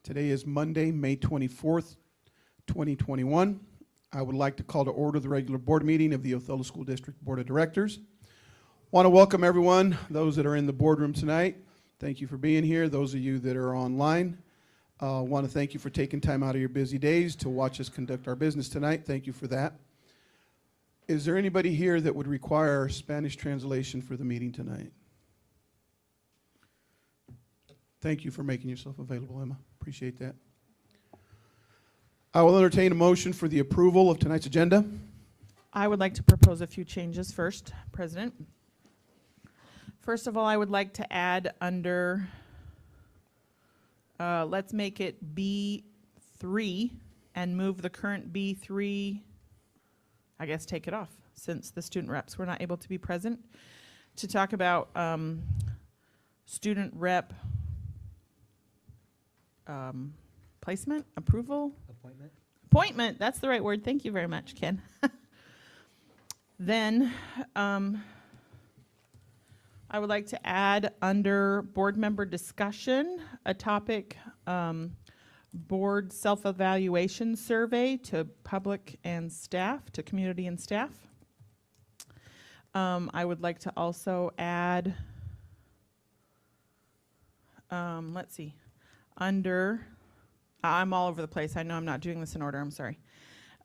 Today is Monday, May 24th, 2021. I would like to call to order the regular board meeting of the Othello School District Board of Directors. Want to welcome everyone, those that are in the boardroom tonight. Thank you for being here. Those of you that are online, want to thank you for taking time out of your busy days to watch us conduct our business tonight. Thank you for that. Is there anybody here that would require Spanish translation for the meeting tonight? Thank you for making yourself available, Emma. Appreciate that. I will entertain a motion for the approval of tonight's agenda. I would like to propose a few changes first, President. First of all, I would like to add under, let's make it B3 and move the current B3, I guess take it off since the student reps were not able to be present, to talk about student rep placement, approval? Appointment, that's the right word. Thank you very much, Ken. Then I would like to add under board member discussion a topic, board self-evaluation survey to public and staff, to community and staff. I would like to also add, let's see, under, I'm all over the place. I know I'm not doing this in order. I'm sorry.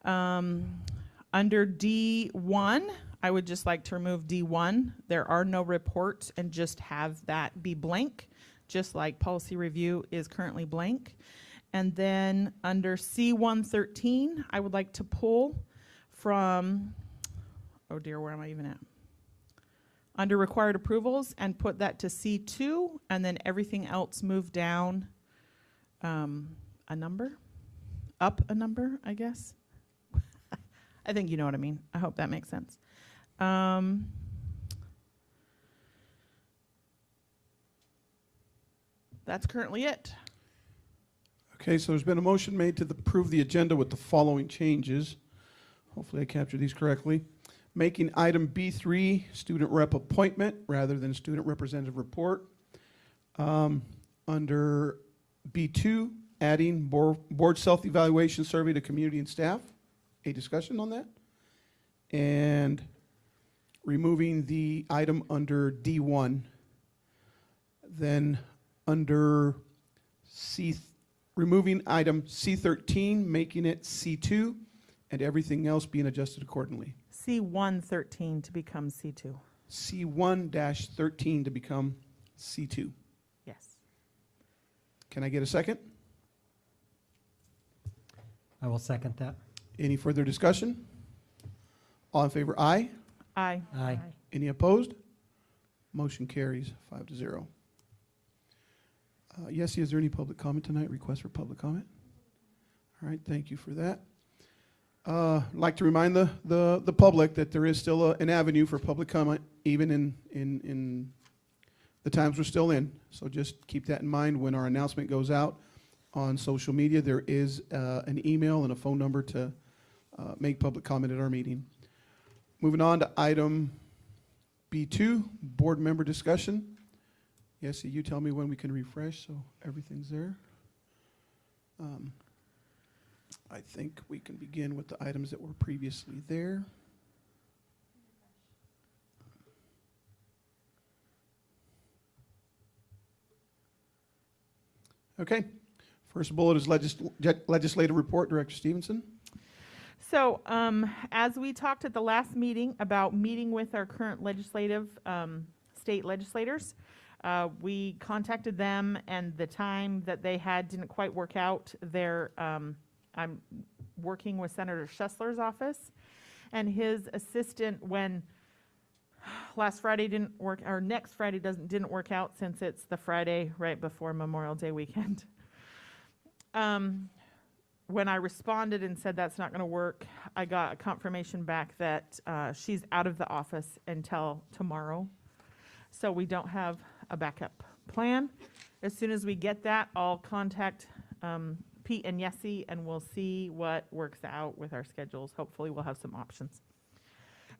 Under D1, I would just like to remove D1. There are no reports and just have that be blank, just like policy review is currently blank. And then under C113, I would like to pull from, oh dear, where am I even at? Under required approvals and put that to C2, and then everything else move down a number, up a number, I guess. I think you know what I mean. I hope that makes sense. That's currently it. Okay, so there's been a motion made to approve the agenda with the following changes. Hopefully I captured these correctly. Making item B3 student rep appointment rather than student representative report. Under B2, adding board self-evaluation survey to community and staff. A discussion on that. And removing the item under D1. Then under removing item C13, making it C2, and everything else being adjusted accordingly. C113 to become C2. C1-13 to become C2. Yes. Can I get a second? I will second that. Any further discussion? All in favor, aye. Aye. Aye. Any opposed? Motion carries 5-0. Yes, is there any public comment tonight? Request for public comment? All right, thank you for that. I'd like to remind the public that there is still an avenue for public comment, even in the times we're still in. So just keep that in mind when our announcement goes out on social media. There is an email and a phone number to make public comment at our meeting. Moving on to item B2, board member discussion. Yes, you tell me when we can refresh so everything's there. I think we can begin with the items that were previously there. Okay. First bullet is legislative report, Director Stevenson. So as we talked at the last meeting about meeting with our current legislative state legislators, we contacted them and the time that they had didn't quite work out. I'm working with Senator Schessler's office and his assistant when last Friday didn't work, or next Friday didn't work out since it's the Friday right before Memorial Day weekend. When I responded and said that's not going to work, I got a confirmation back that she's out of the office until tomorrow. So we don't have a backup plan. As soon as we get that, I'll contact Pete and Yessie and we'll see what works out with our schedules. Hopefully we'll have some options.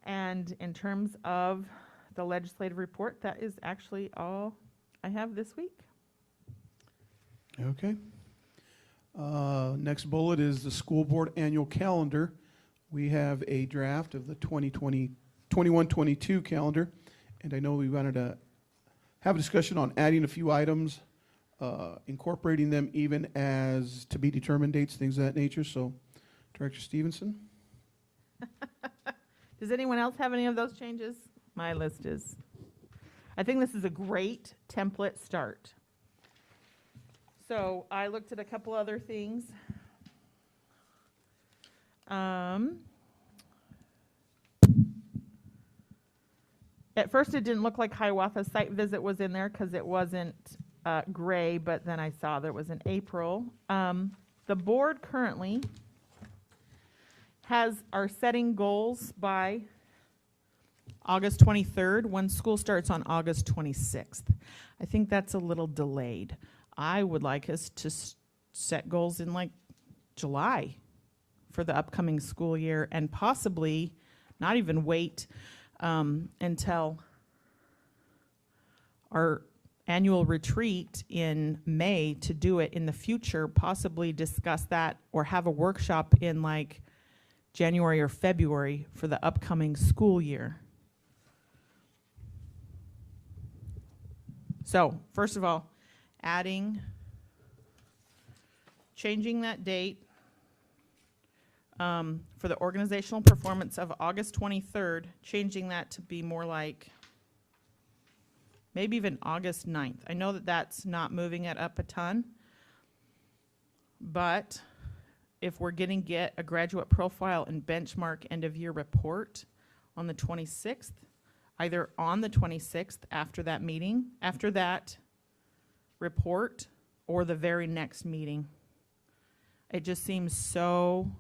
And in terms of the legislative report, that is actually all I have this week. Okay. Next bullet is the school board annual calendar. We have a draft of the 21-22 calendar, and I know we wanted to have a discussion on adding a few items, incorporating them even as to be determined dates, things of that nature. So, Director Stevenson? Does anyone else have any of those changes? My list is, I think this is a great template start. So I looked at a couple other things. At first, it didn't look like Hiawatha site visit was in there because it wasn't gray, but then I saw there was in April. The board currently are setting goals by August 23rd, when school starts on August 26th. I think that's a little delayed. I would like us to set goals in like July for the upcoming school year, and possibly not even wait until our annual retreat in May to do it in the future, possibly discuss that or have a workshop in like January or February for the upcoming school year. So, first of all, changing that date for the organizational performance of August 23rd, changing that to be more like maybe even August 9th. I know that that's not moving it up a ton, but if we're going to get a graduate profile and benchmark end of year report on the 26th, either on the 26th after that meeting, after that report, or the very next meeting. It just seems so,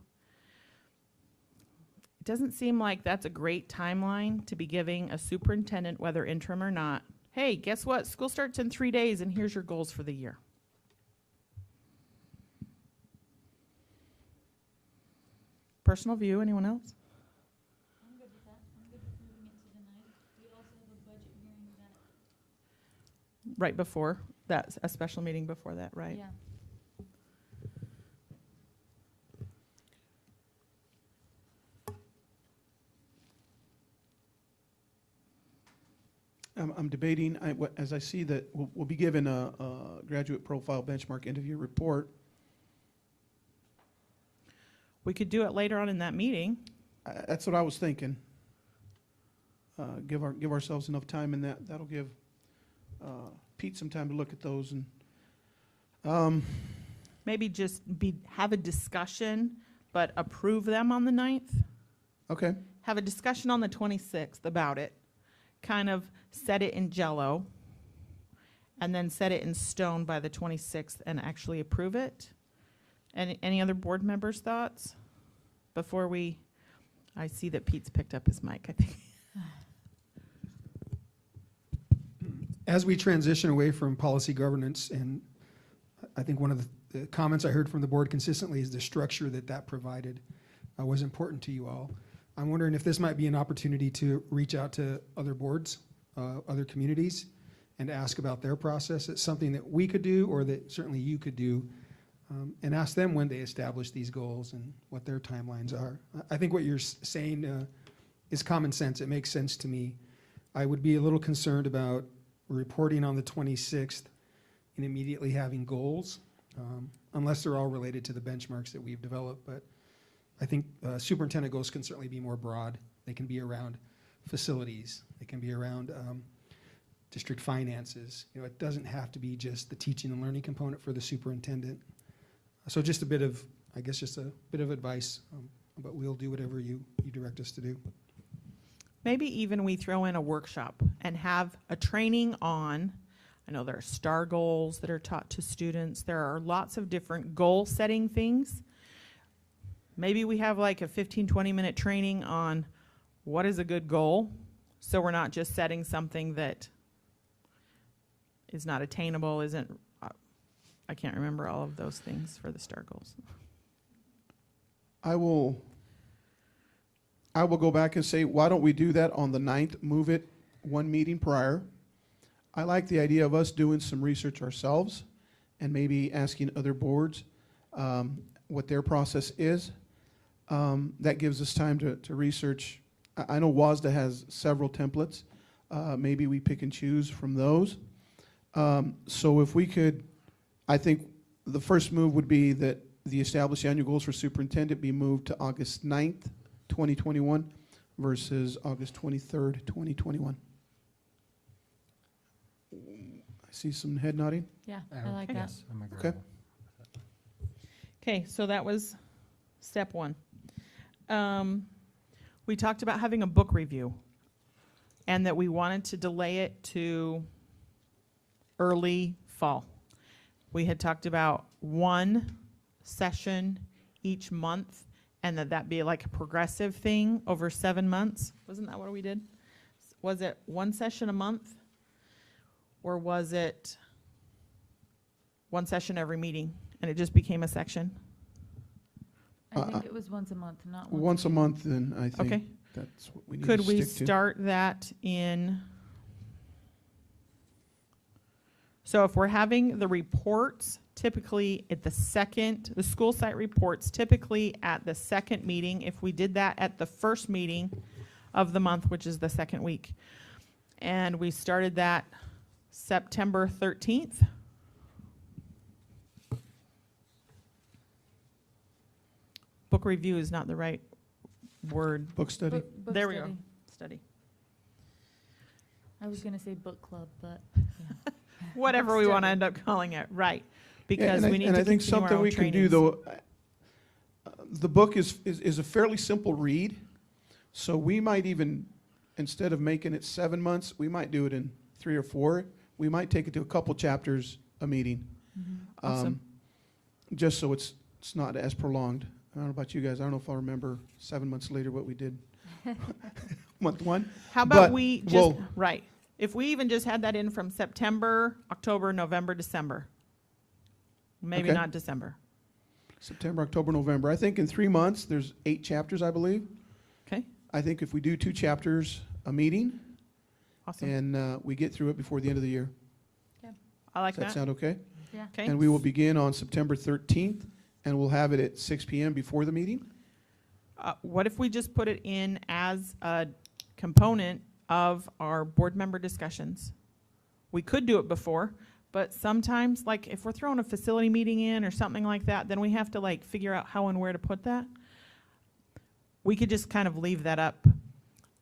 it doesn't seem like that's a great timeline to be giving a superintendent, whether interim or not. Hey, guess what? School starts in 3 days and here's your goals for the year. Personal view, anyone else? I'm good with that. I'm good with moving it to the 9th. We also have a budget hearing that. Right before that, a special meeting before that, right? Yeah. I'm debating, as I see that we'll be given a graduate profile benchmark end of year report. We could do it later on in that meeting. That's what I was thinking. Give ourselves enough time, and that'll give Pete some time to look at those. And Maybe just have a discussion, but approve them on the 9th. okay, Have a discussion on the 26th about it. Kind of set it in jello, and then set it in stone by the 26th and actually approve it. Any other board members' thoughts before I see that Pete's picked up his mic, I think. As we transition away from policy governance, and I think one of the comments I heard from the board consistently is the structure that provided was important to you all. I'm wondering if this might be an opportunity to reach out to other boards, other communities, and ask about their process. It's something that we could do, or that certainly you could do, and ask them when they establish these goals and what their timelines are. I think what you're saying is common sense. It makes sense to me. I would be a little concerned about reporting on the 26th and immediately having goals, unless they're all related to the benchmarks that we've developed. But I think superintendent goals can certainly be more broad. They can be around facilities. They can be around district finances. It doesn't have to be just the teaching and learning component for the superintendent. So just a bit of advice, but we'll do whatever you direct us to do. Maybe even we throw in a workshop and have a training on, I know there are STAR goals that are taught to students. There are lots of different goal setting things. Maybe we have like a 15, 20-minute training on what is a good goal, so we're not just setting something that is not attainable, I can't remember all of those things for the STAR goals. I will go back and say, why don't we do that on the 9th, move it one meeting prior. I like the idea of us doing some research ourselves and maybe asking other boards. what their process is. That gives us time to research. I know WASDA has several templates. Maybe we pick and choose from those. So if we could, I think the first move would be that the established annual goals for superintendent be moved to August 9th, 2021 versus August 23rd, 2021. I see some head nodding. Yeah, I like that. Yes, I'm agreeable. Okay, so that was step one. We talked about having a book review and that we wanted to delay it to early fall. We had talked about one session each month and that be like a progressive thing over 7 months. Wasn't that what we did? Was it one session a month? Or was it one session every meeting and it just became a section? I think it was once a month, not Once a month, then I think Okay. that's what we need Could to we stick to. start that in? So if we're having the reports typically at the school site reports typically at the second meeting, if we did that at the first meeting of the month, which is the second week, and we started that September 13th. Book review is not the right word. Book study. Book There we go. study. Study. I was gonna say book club, but yeah. Whatever we want to Study. end up calling it, right? Yeah, Because and we need and to I think continue our something own we can do, trainings. though, the book is a fairly simple read, so we might even, instead of making it 7 months, we might do it in 3 or 4. We might take it to a couple chapters a meeting. Awesome. Just so it's not as prolonged. I don't know about you guys. I don't know if I'll remember 7 months later what we did. Month one. How about but we just, we'll- right, if we even just had that in from September, October, November, December. Maybe Okay. not December. September, October, November. I think in 3 months, there's 8 chapters, I believe. Okay, I think if we do 2 chapters a meeting, awesome. and we get through it before the end of the year. I like Does that that. sound okay? Yeah. Okay. And we will begin on September 13th, and we'll have it at 6 p.m. before the meeting. What if we just put it in as a component of our board member discussions? We could do it before, but sometimes, like if we're throwing a facility meeting in or something like that, then we have to like figure out how and where to put that. We could just kind of leave that up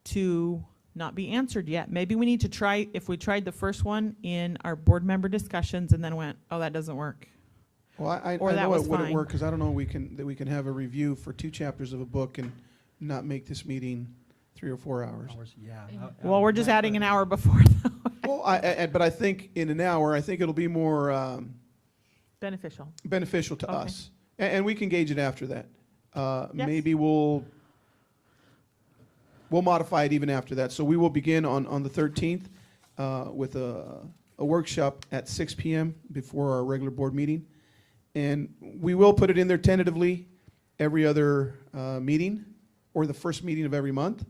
to not be answered yet. Maybe we need to try, if we tried the first one in our board member discussions and then went, oh, that doesn't work. Well, I Or that know was it wouldn't fine. work, because I don't know that we can have a review for 2 chapters of a book and not make this meeting 3 or 4 hours. Yeah. Well, we're just adding an hour before though. Well, but I think in an hour, I think it'll be more Beneficial. beneficial to Okay. us. And we can gauge it after that. Yes. Maybe we'll modify it even after that. So we will begin on the 13th with a workshop at 6 p.m. before our regular board meeting. And we will put it in there tentatively every other meeting or the first meeting of every month.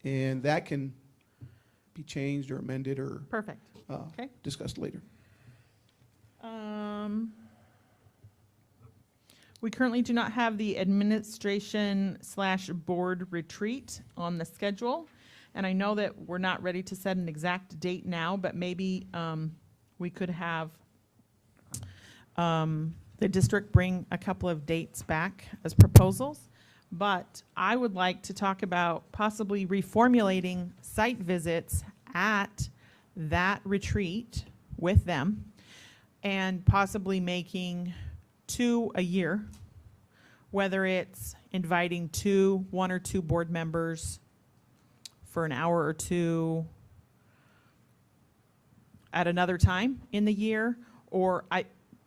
And that can be changed or amended or Perfect. Okay. discussed later. We currently do not have the administration/board retreat on the schedule. And I know that we're not ready to set an exact date now, but maybe we could have the district bring a couple of dates back as proposals. But I would like to talk about possibly reformulating site visits at that retreat with them and possibly making 2 a year, whether it's inviting 1 or 2 board members for an hour or 2 at another time in the year, or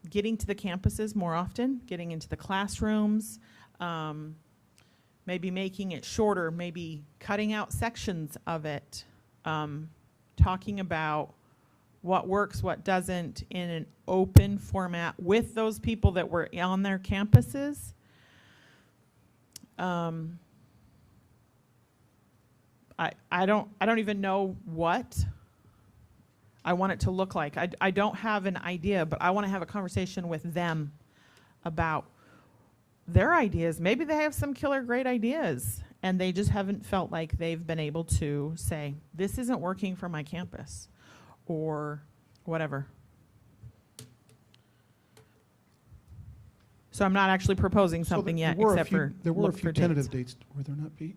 getting to the campuses more often, getting into the classrooms, maybe making it shorter, maybe cutting out sections of it, talking about what works, what doesn't in an open format with those people that were on their campuses. I don't even know what I want it to look like. I don't have an idea, but I want to have a conversation with them about their ideas. Maybe they have some killer great ideas and they just haven't felt like they've been able to say, this isn't working for my campus or whatever. So I'm not actually proposing So something there yet, were a except few- for There were a look few for tentative dates. dates, were there not, Pete?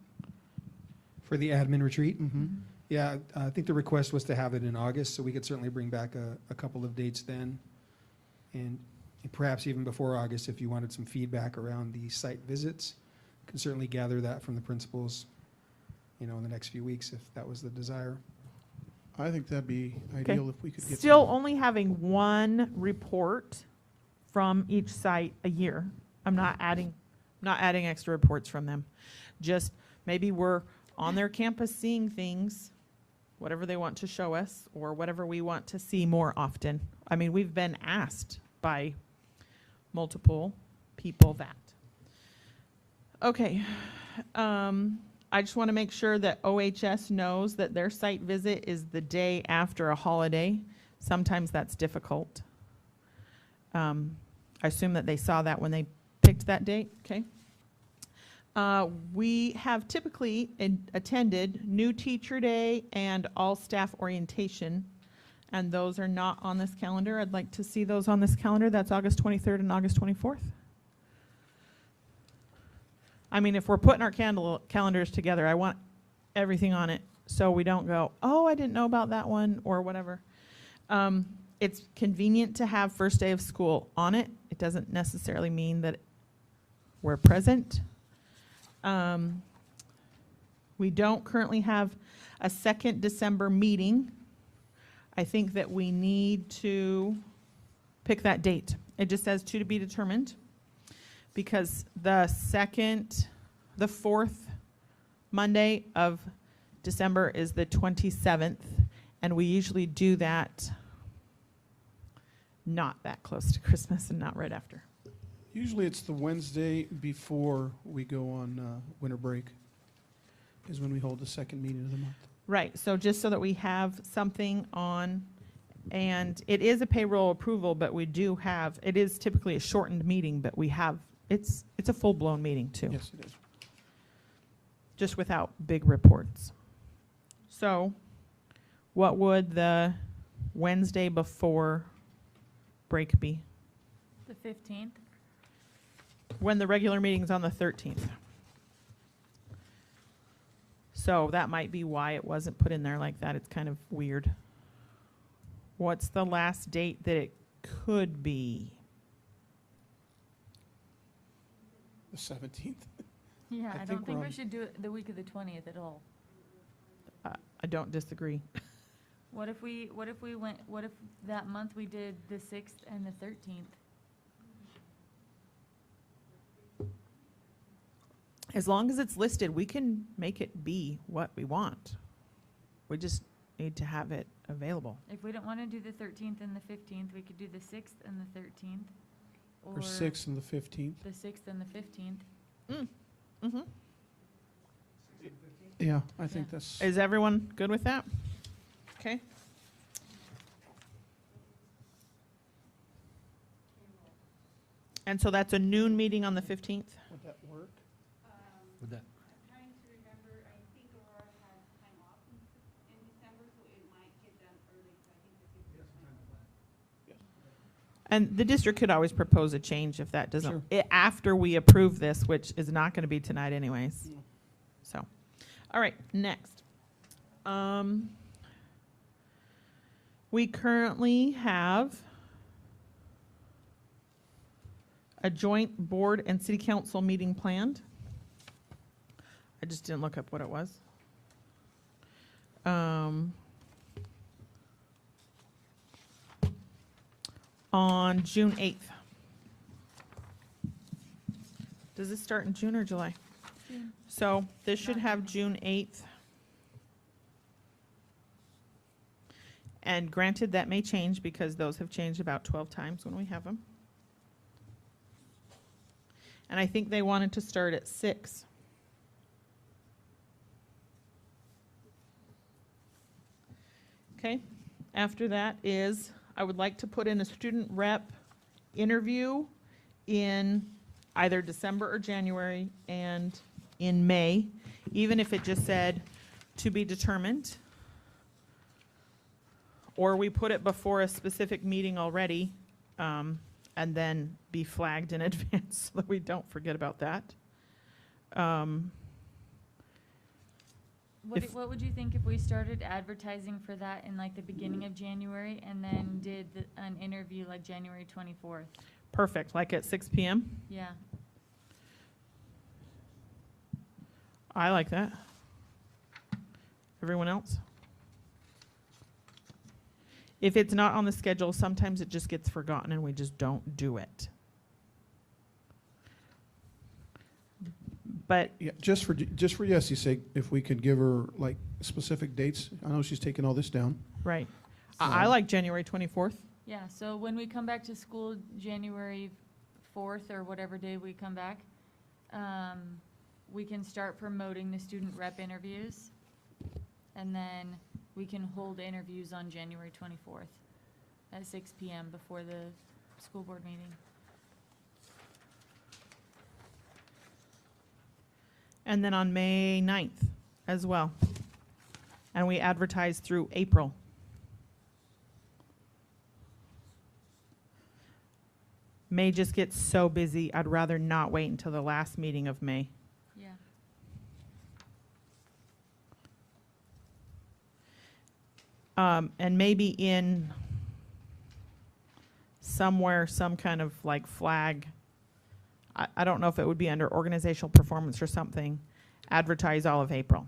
For the admin retreat? Mm-hmm. Yeah, I think the request was to have it in August, so we could certainly bring back a couple of dates then. And perhaps even before August, if you wanted some feedback around the site visits, can certainly gather that from the principals, in the next few weeks, if that was the desire. I think that'd be ideal if we could get. Still some- only having one report from each site a year. I'm not adding extra reports from them. Just maybe we're on their campus seeing things, whatever they want to show us, or whatever we want to see more often. I mean, we've been asked by multiple people that. Okay. I just want to make sure that OHS knows that their site visit is the day after a holiday. Sometimes that's difficult. I assume that they saw that when they picked that date, okay? We have typically attended New Teacher Day and All Staff Orientation, and those are not on this calendar. I'd like to see those on this calendar. That's August 23rd and August 24th. I mean, if we're putting our calendars together, I want everything on it so we don't go, oh, I didn't know about that one or whatever. It's convenient to have first day of school on it. It doesn't necessarily mean that we're present. We don't currently have a second December meeting. I think that we need to pick that date. It just says to be determined because the fourth Monday of December is the 27th, and we usually do that not that close to Christmas and not right after. Usually it's the Wednesday before we go on winter break is when we hold the second meeting of the month. Right, so just so that we have something on, and it is a payroll approval, but we do have, it is typically a shortened meeting, but we have, it's a full-blown meeting too. Yes, it is. Just without big reports. So, what would the Wednesday before break be? The 15th. When the regular meeting's on the 13th. So that might be why it wasn't put in there like that. It's kind of weird. What's the last date that it could be? The 17th. Yeah, I I think don't think we're we on- should do it the week of the 20th at all. I don't disagree. What if that month we did the 6th and the 13th? As long as it's listed, we can make it be what we want. We just need to have it available. If we don't want to do the 13th and the 15th, we could do the 6th and the 13th. Or 6th and the 15th. The 6th and the 15th. Mm-hmm. Yeah, I think that's. Is everyone good with that? Okay. And so that's a noon meeting on the 15th? Would that work? Would that, Trying to remember, I think Aurora has time off in December, so it might get done early, so I think the 15th. And the district could always propose a change if that doesn't, Sure. after we approve this, which is not going to be tonight anyways. No. So, all right, next. We currently have a joint board and city council meeting planned. I just didn't look up what it was. On June 8th. Does this start in June or July? June. So this should have June 8th. And granted, that may change because those have changed about 12 times when we have them. And I think they wanted to start at 6. Okay, after that is, I would like to put in a student rep interview in either December or January, and in May, even if it just said to be determined, or we put it before a specific meeting already, and then be flagged in advance so that we don't forget about that. If- What would you think if we started advertising for that in like the beginning of January and then did an interview like January 24th? Perfect, like at 6 p.m. Yeah. I like that. Everyone else? If it's not on the schedule, sometimes it just gets forgotten and we just don't do it. But Yeah, just for Yessie's sake, if we could give her like specific dates. I know she's taking all this down. right, I like January 24th. Yeah, so when we come back to school, January 4th or whatever day we come back, we can start promoting the student rep interviews. And then we can hold interviews on January 24th at 6 p.m. before the school board meeting. And then on May 9th as well. And we advertise through April. May just gets so busy, I'd rather not wait until the last meeting of May. Yeah. And maybe in somewhere, some kind of like flag, I don't know if it would be under organizational performance or something, advertise all of April,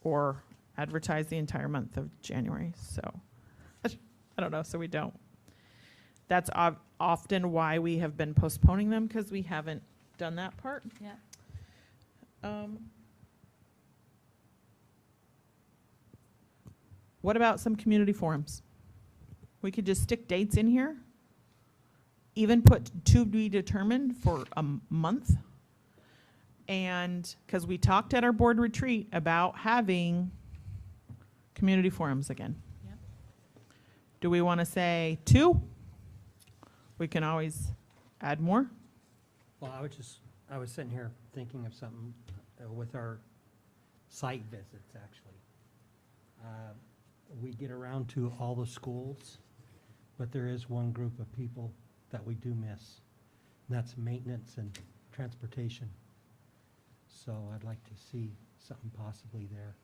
or advertise the entire month of January, so, I don't know, so we don't. That's often why we have been postponing them, because we haven't done that part. Yeah. What about some community forums? We could just stick dates in here, even put to be determined for a month. And, because we talked at our board retreat about having community forums again. Yep. Do we want to say 2? We can always add more. Well, I was sitting here thinking of something with our site visits, actually. We get around to all the schools, but there is one group of people that we do miss, and that's maintenance and transportation. So I'd like to see something possibly there.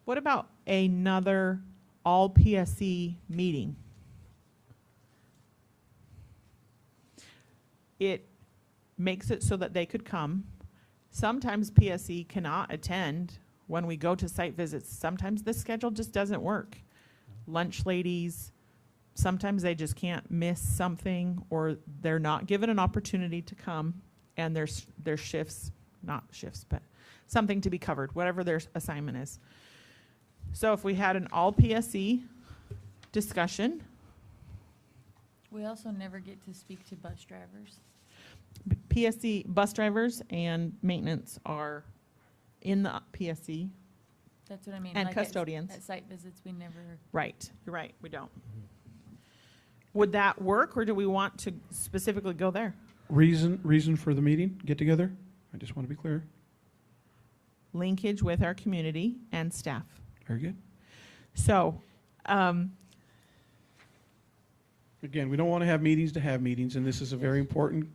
What about another all PSC meeting? It makes it so that they could come. Sometimes PSC cannot attend when we go to site visits. Sometimes the schedule just doesn't work. Lunch ladies, sometimes they just can't miss something, or they're not given an opportunity to come, and their shifts, not shifts, but something to be covered, whatever their assignment is. So if we had an all PSC discussion, We also never get to speak to bus drivers. PSC bus drivers and maintenance are in the PSC. That's what I mean. And like at- custodians. At site visits, we never, Right, you're right, we don't. Would that work, or do we want to specifically go there? Reason for the meeting, get together? I just want to be clear. Linkage with our community and staff. Very good. So, Again, we don't want to have meetings, and this is a very important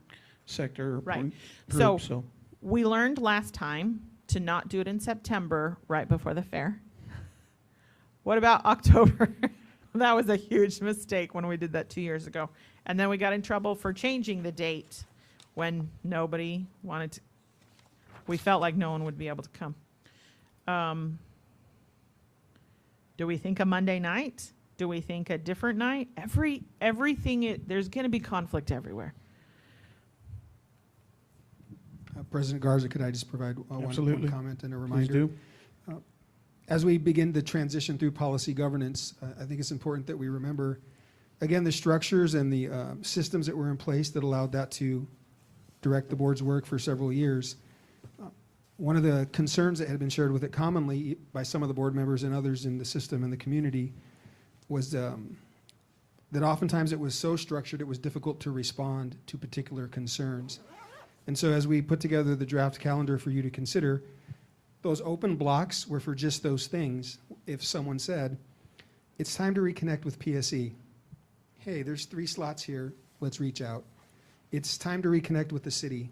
sector, Right. important So- group, so. we learned last time to not do it in September, right before the fair. What about October? That was a huge mistake when we did that 2 years ago. And then we got in trouble for changing the date when nobody wanted to, we felt like no one would be able to come. Do we think a Monday night? Do we think a different night? Everything, there's gonna be conflict everywhere. President Garza, could I just provide one Absolutely. comment and a Please reminder? do. As we begin the transition through policy governance, I think it's important that we remember, again, the structures and the systems that were in place that allowed that to direct the board's work for several years. One of the concerns that had been shared with it commonly by some of the board members and others in the system and the community was that oftentimes it was so structured it was difficult to respond to particular concerns. And so as we put together the draft calendar for you to consider, those open blocks were for just those things. If someone said, it's time to reconnect with PSE. Hey, there's 3 slots here, let's reach out. It's time to reconnect with the city.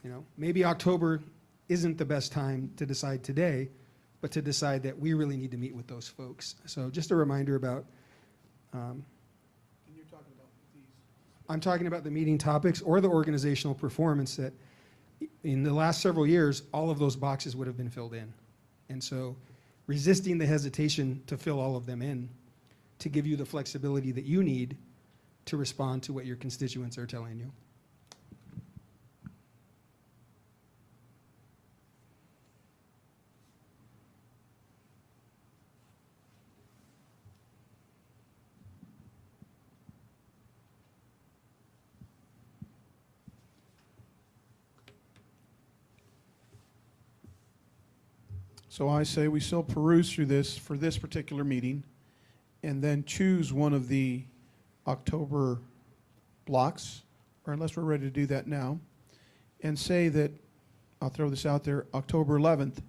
You know, maybe October isn't the best time to decide today, but to decide that we really need to meet with those folks. So just a reminder about, And you're talking about these. I'm talking about the meeting topics or the organizational performance that in the last several years, all of those boxes would have been filled in. And so resisting the hesitation to fill all of them in to give you the flexibility that you need to respond to what your constituents are telling you. So I say we still peruse through this for this particular meeting and then choose one of the October blocks, or unless we're ready to do that now, and say that, I'll throw this out there, October 11th,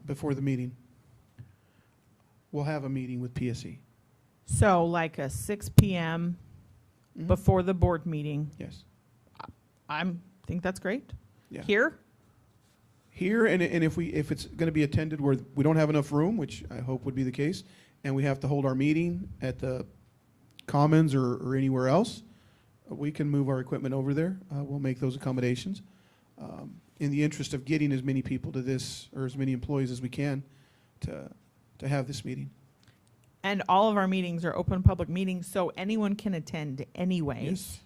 before the meeting, we'll have a meeting with PSE. So like a 6 PM Mhm. before the board meeting. Yes. Think that's great. Yeah. Here? Here, and if it's going to be attended where we don't have enough room, which I hope would be the case, and we have to hold our meeting at the Commons or anywhere else, we can move our equipment over there. We'll make those accommodations in the interest of getting as many people to this, or as many employees as we can to have this meeting. And all of our meetings are open public meetings, so anyone can attend anyways. Yes.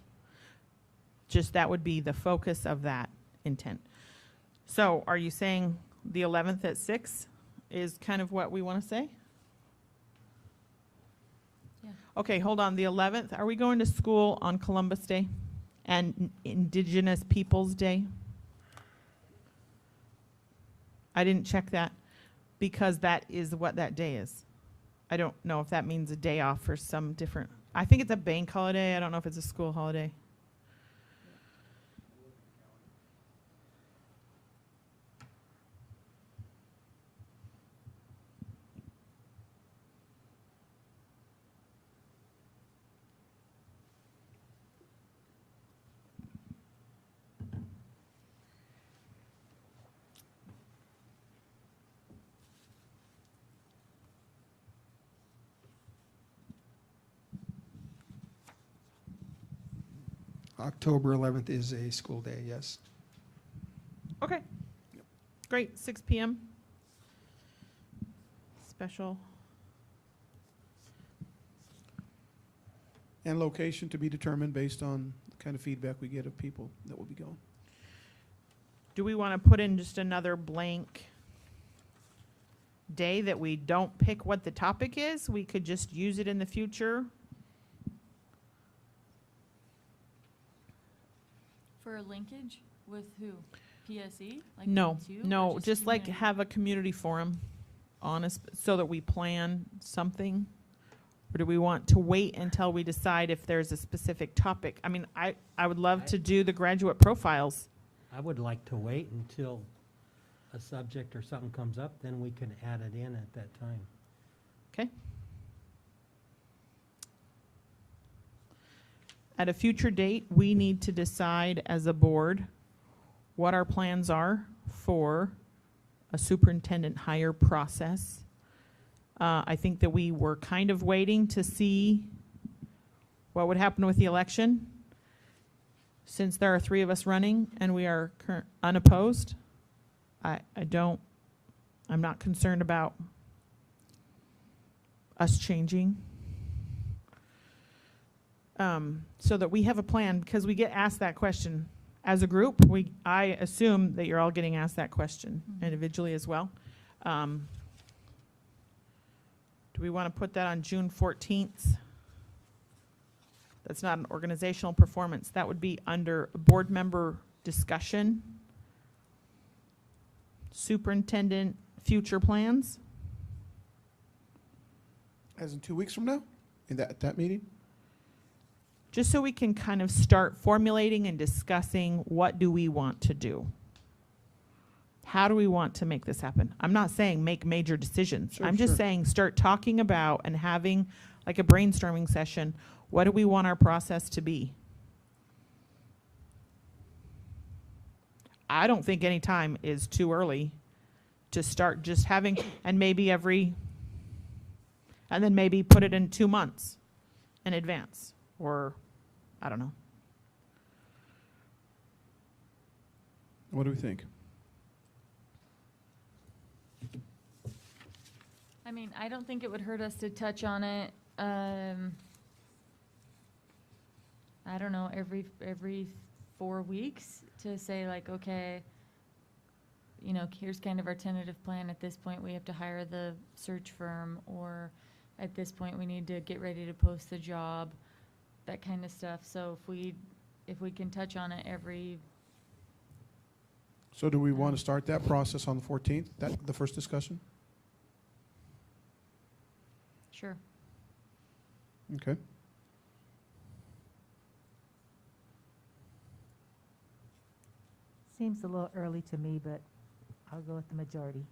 Just that would be the focus of that intent. So are you saying the 11th at 6 is kind of what we want to say? Yeah. Okay, hold on. The 11th, are we going to school on Columbus Day and Indigenous Peoples Day? I didn't check that because that is what that day is. I don't know if that means a day off for some different, I think it's a bank holiday. I don't know if it's a school holiday. October 11th is a school day, yes. Okay. Great, 6 PM. Special. And location to be determined based on the kind of feedback we get of people that will be going. Do we want to put in just another blank day that we don't pick what the topic is? We could just use it in the future. For a linkage with who? PSE? Like No, you, no, or just like community? have a community forum so that we plan something. Or do we want to wait until we decide if there's a specific topic? I mean, I would love to do the graduate profiles. I would like to wait until a subject or something comes up, then we can add it in at that time. Okay. At a future date, we need to decide as a board what our plans are for a superintendent hire process. I think that we were kind of waiting to see what would happen with the election. Since there are 3 of us running and we are unopposed, I'm not concerned about us changing. So that we have a plan, because we get asked that question as a group. I assume that you're all getting asked that question individually as well. Do we want to put that on June 14th? That's not an organizational performance. That would be under board member discussion. Superintendent future plans. As in 2 weeks from now? in that meeting? Just so we can kind of start formulating and discussing what do we want to do. How do we want to make this happen? I'm not saying make major decisions. Sure, I'm just sure. saying start talking about and having like a brainstorming session. What do we want our process to be? I don't think any time is too early to start just having, and then maybe put it in 2 months in advance, or I don't know. What do we think? I mean, I don't think it would hurt us to touch on it, I don't know, every 4 weeks to say like, okay, you know, here's kind of our tentative plan. At this point, we have to hire the search firm, or at this point, we need to get ready to post the job, that kind of stuff. So if we can touch on it every, So do we want to start that process on the 14th, the first discussion? sure. Okay. Seems a little early to me, but I'll go with the majority.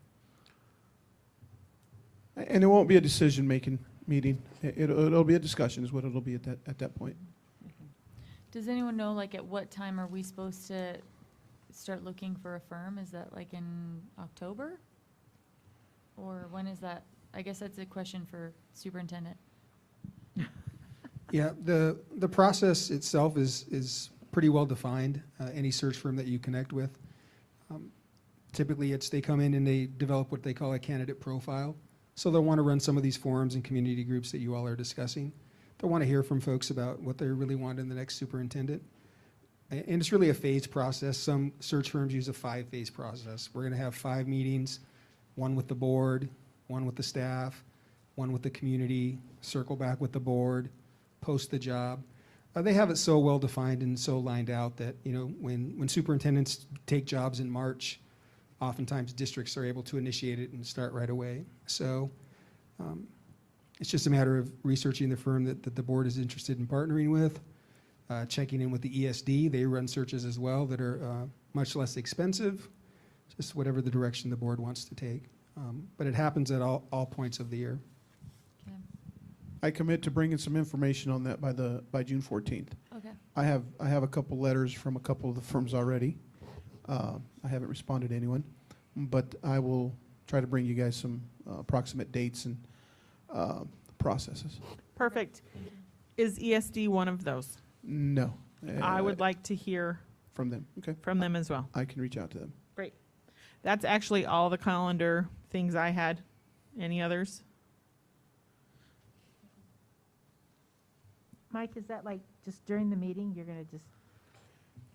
And it won't be a decision-making meeting. It'll be a discussion is what it'll be at that point. Does anyone know, like, at what time are we supposed to start looking for a firm? Is that like in October? Or when is that? I guess that's a question for superintendent. Yeah, the process itself is pretty well defined, any search firm that you connect with. Typically, they come in and they develop what they call a candidate profile. So they'll want to run some of these forums and community groups that you all are discussing. They'll want to hear from folks about what they really want in the next superintendent. And it's really a phased process. Some search firms use a 5-phase process. We're going to have 5 meetings, one with the board, one with the staff, one with the community, circle back with the board, post the job. They have it so well defined and so lined out that, you know, when superintendents take jobs in March, oftentimes districts are able to initiate it and start right away. So it's just a matter of researching the firm that the board is interested in partnering with, checking in with the ESD. They run searches as well that are much less expensive, just whatever the direction the board wants to take. But it happens at all points of the year. Okay. I commit to bringing some information on that by June 14th. Okay. I have a couple letters from a couple of the firms already. I haven't responded to anyone, but I will try to bring you guys some approximate dates and processes. Perfect. Is ESD one of those? No. I would like to hear From them. Okay. from them as well. I can reach out to them. Great. That's actually all the calendar things I had. Any others? Mike, is that like just during the meeting, you're gonna just,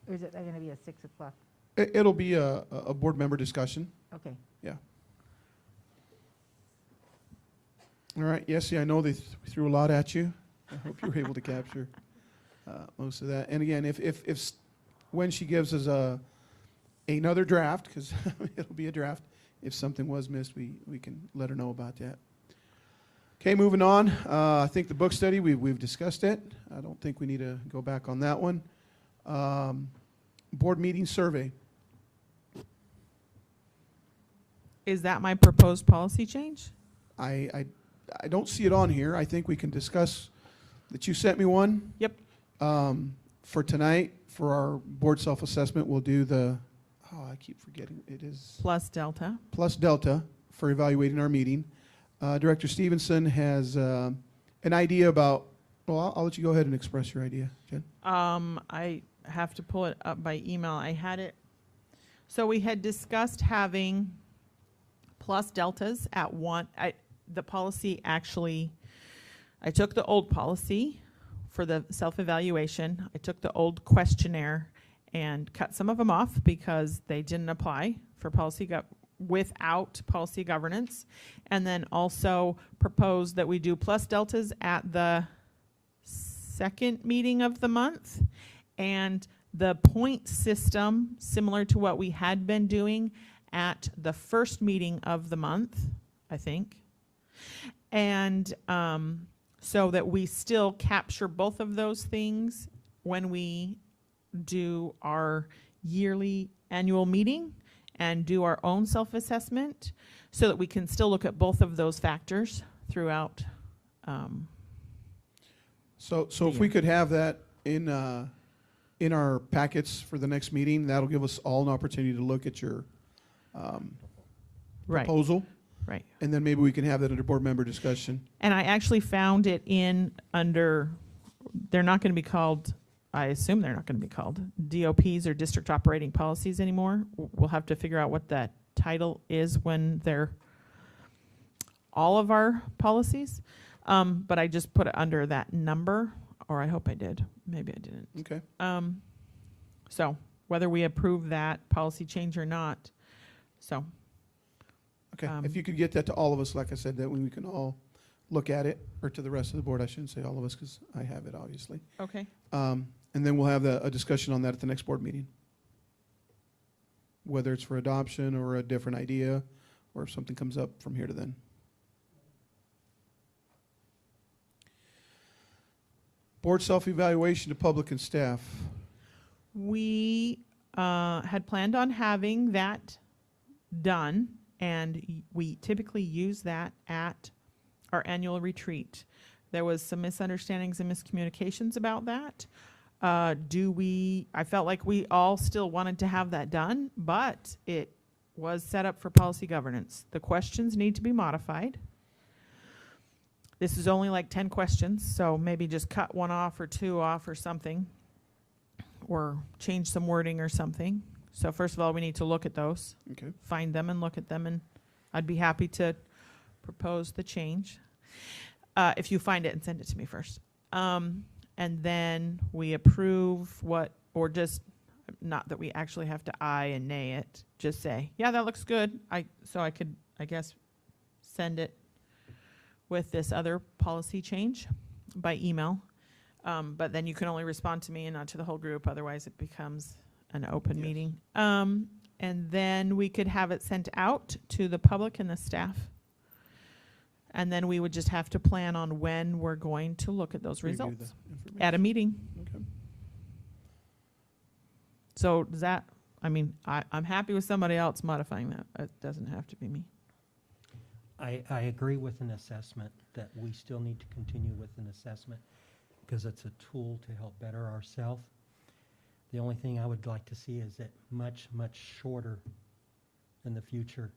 or is it gonna be at 6 o'clock? It'll be a board member discussion. Okay. Yeah. All right. Yes, I know they threw a lot at you. I hope you were able to capture most of that. And again, if when she gives us another draft, because it'll be a draft, if something was missed, we can let her know about that. Okay, moving on. I think the book study, we've discussed it. I don't think we need to go back on that one. Board meeting survey. Is that my proposed policy change? I don't see it on here. I think we can discuss that you sent me one. Yep. For tonight, for our board self-assessment, we'll do I keep forgetting, it is Plus delta. plus delta for evaluating our meeting. Director Stevenson has an idea about, well, I'll let you go ahead and express your idea, Jen. I have to pull it up by email. I had it. So we had discussed having plus deltas at one. The policy actually, I took the old policy for the self-evaluation. I took the old questionnaire and cut some of them off because they didn't apply for without policy governance. And then also proposed that we do plus deltas at the second meeting of the month, and the point system, similar to what we had been doing at the first meeting of the month, I think. And so that we still capture both of those things when we do our yearly annual meeting and do our own self-assessment, so that we can still look at both of those factors throughout. So if we could have that in our packets for the next meeting, that'll give us all an opportunity to look at your Right, proposal, right. and then maybe we can have that under board member discussion. And I actually found it under, they're not going to be called, I assume they're not going to be called DOPs or district operating policies anymore. We'll have to figure out what that title is when they're all of our policies. But I just put it under that number, or I hope I did. Maybe I didn't. Okay. So whether we approve that policy change or not, so. Okay, if you could get that to all of us, like I said, that way we can all look at it, or to the rest of the board, I shouldn't say all of us, because I have it, obviously. Okay. And then we'll have a discussion on that at the next board meeting. Whether it's for adoption or a different idea, or if something comes up from here to then. Board self-evaluation to public and staff. We had planned on having that done, and we typically use that at our annual retreat. There was some misunderstandings and miscommunications about that. I felt like we all still wanted to have that done, but it was set up for policy governance. The questions need to be modified. This is only like 10 questions, so maybe just cut one off or two off or something, or change some wording or something. So first of all, we need to look at those, Okay. find them and look at them, and I'd be happy to propose the change. If you find it and send it to me first. And then we approve or just, not that we actually have to aye and nay it, just say, yeah, that looks good. So I could, I guess, send it with this other policy change by email. But then you can only respond to me and not to the whole group, otherwise it becomes an open Yes. meeting. And then we could have it sent out to the public and the staff. And then we would just have to plan on when we're going to look at those Review the results information. at a meeting. Okay. So does that, I'm happy with somebody else modifying that. It doesn't have to be me. I agree with an assessment, that we still need to continue with an assessment, because it's a tool to help better ourselves. The only thing I would like to see is it much, much shorter in the future,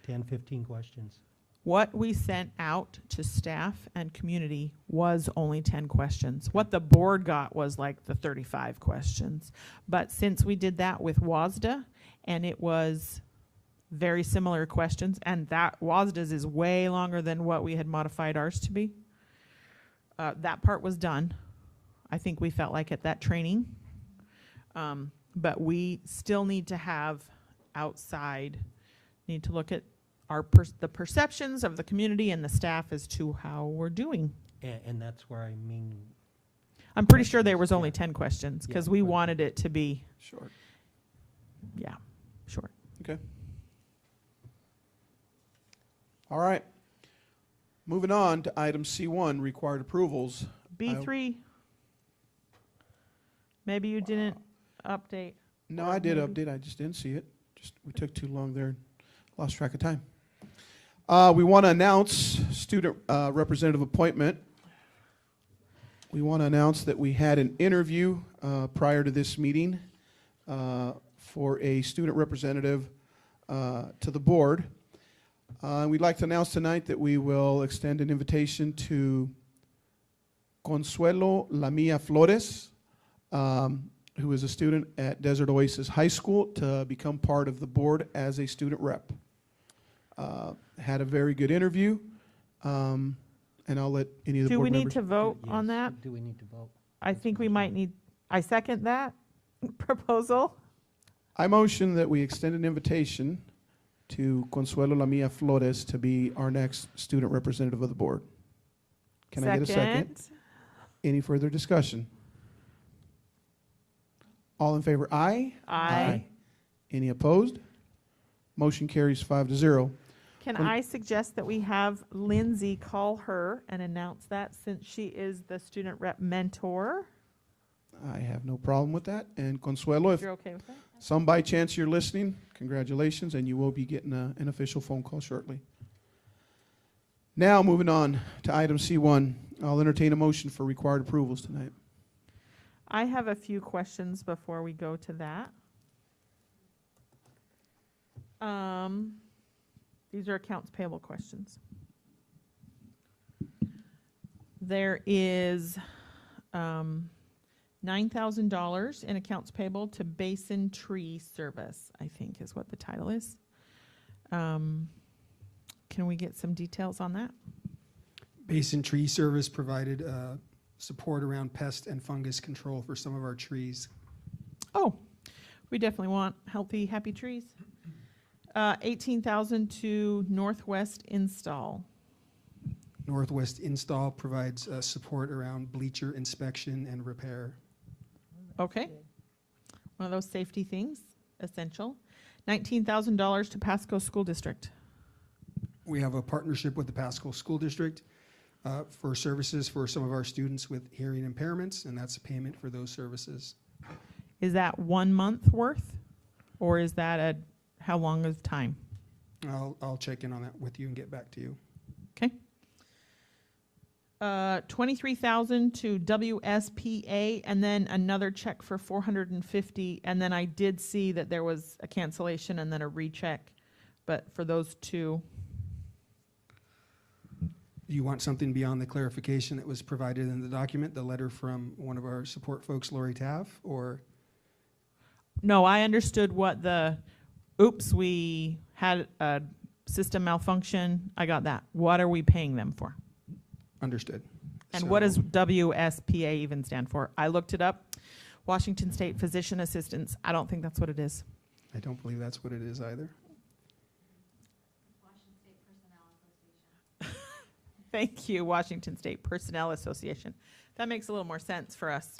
10, 15 questions. What we sent out to staff and community was only 10 questions. What the board got was like the 35 questions. But since we did that with WASDA, and it was very similar questions, and that WASDA's is way longer than what we had modified ours to be. That part was done. I think we felt like at that training. But we still need to have need to look at the perceptions of the community and the staff as to how we're doing. And that's where I mean, I'm pretty sure there was Questions, only yeah. 10 questions, because Yeah, we but- wanted it to be, Sure. short. Okay. All right. Moving on to item C1, required approvals. B3. Maybe you didn't update. No, Or I did maybe- update. I just didn't see it. We took too long there and lost track of time. We want to announce student representative appointment. We want to announce that we had an interview prior to this meeting for a student representative to the board. We'd like to announce tonight that we will extend an invitation to Consuelo Lamia Flores, who is a student at Desert Oasis High School, to become part of the board as a student rep. Had a very good interview, and I'll let any of the Do board we need members. to vote on yes, that? do we need to vote? I think we might need, I second that proposal. I motion that we extend an invitation to Consuelo Lamia Flores to be our next student representative of the board. Can I get a second? Any further discussion? All in favor, aye? Aye. Any opposed? Motion carries 5-0. Can I suggest that we have Lindsay call her and announce that, since she is the student rep mentor? I have no problem with that. And Consuelo, if You're okay with that? some by chance you're listening, congratulations, and you will be getting an official phone call shortly. Now, moving on to item C1, I'll entertain a motion for required approvals tonight. I have a few questions before we go to that. These are accounts payable questions. There is $9,000 in accounts payable to Basin Tree Service, I think is what the title is. Can we get some details on that? Basin Tree Service provided support around pest and fungus control for some of our trees. Oh, we definitely want healthy, happy trees. 18,000 to Northwest Install. Northwest Install provides support around bleacher inspection and repair. Okay. One of those safety things, essential. $19,000 to Pasco School District. We have a partnership with the Pasco School District for services for some of our students with hearing impairments, and that's a payment for those services. Is that 1 month worth? Or is that how long of time? I'll check in on that with you and get back to you. Okay. 23,000 to WSPA, and then another check for 450. And then I did see that there was a cancellation and then a recheck. But for those two, Do you want something beyond the clarification that was provided in the document, the letter from one of our support folks, Lori Taff, or? no, I understood what oops, we had a system malfunction. I got that. What are we paying them for? Understood. And what does So, WSPA even stand for? I looked it up. Washington State Physician Assistants. I don't think that's what it is. I don't believe that's what it is either. Thank you, Washington State Personnel Association. That makes a little more sense for us.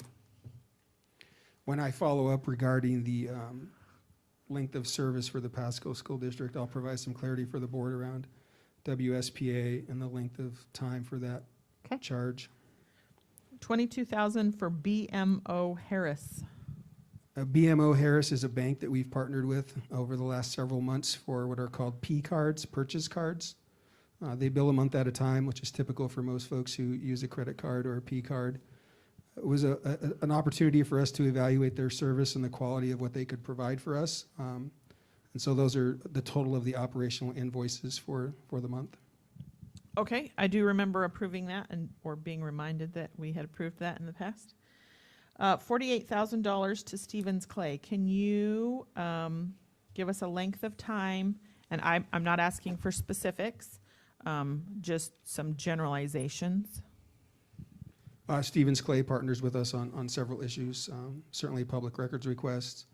When I follow up regarding the length of service for the Pasco School District, I'll provide some clarity for the board around WSPA and the length of time for that Okay. charge. 22,000 for BMO Harris. BMO Harris is a bank that we've partnered with over the last several months for what are called P cards, purchase cards. They bill a month at a time, which is typical for most folks who use a credit card or a P card. It was an opportunity for us to evaluate their service and the quality of what they could provide for us. And so those are the total of the operational invoices for the month. Okay, I do remember approving that or being reminded that we had approved that in the past. $48,000 to Stevens Clay. Can you give us a length of time? And I'm not asking for specifics, just some generalizations. Stevens Clay partners with us on several issues, certainly public records requests,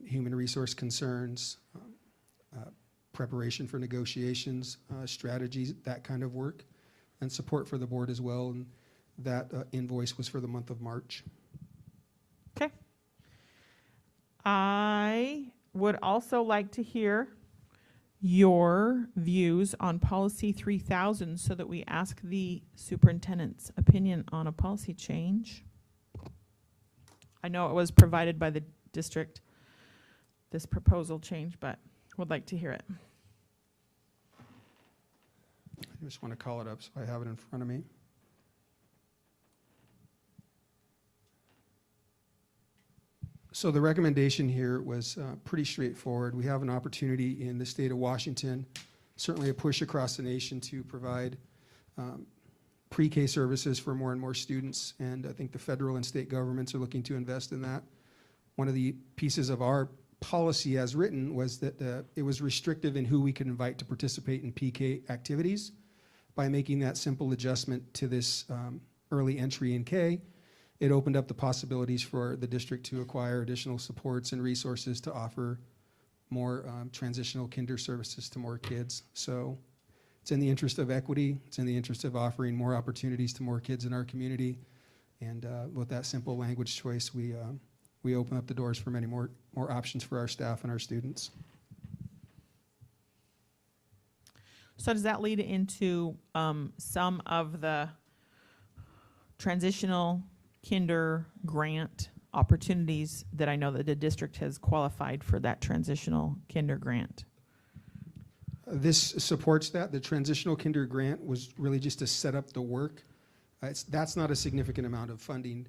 human resource concerns, preparation for negotiations, strategies, that kind of work, and support for the board as well. And that invoice was for the month of March. Okay. I would also like to hear your views on policy 3000 so that we ask the superintendent's opinion on a policy change. I know it was provided by the district, this proposal change, but would like to hear it. I just want to call it up so I have it in front of me. So the recommendation here was pretty straightforward. We have an opportunity in the state of Washington, certainly a push across the nation to provide pre-K services for more and more students, and I think the federal and state governments are looking to invest in that. One of the pieces of our policy as written was that it was restrictive in who we could invite to participate in PK activities. By making that simple adjustment to this early entry in K, it opened up the possibilities for the district to acquire additional supports and resources to offer more transitional kinder services to more kids. So it's in the interest of equity. It's in the interest of offering more opportunities to more kids in our community. And with that simple language choice, we open up the doors for many more options for our staff and our students. So does that lead into some of the transitional kinder grant opportunities that I know that the district has qualified for that transitional kinder grant? This supports that. The transitional kinder grant was really just to set up the work. That's not a significant amount of funding.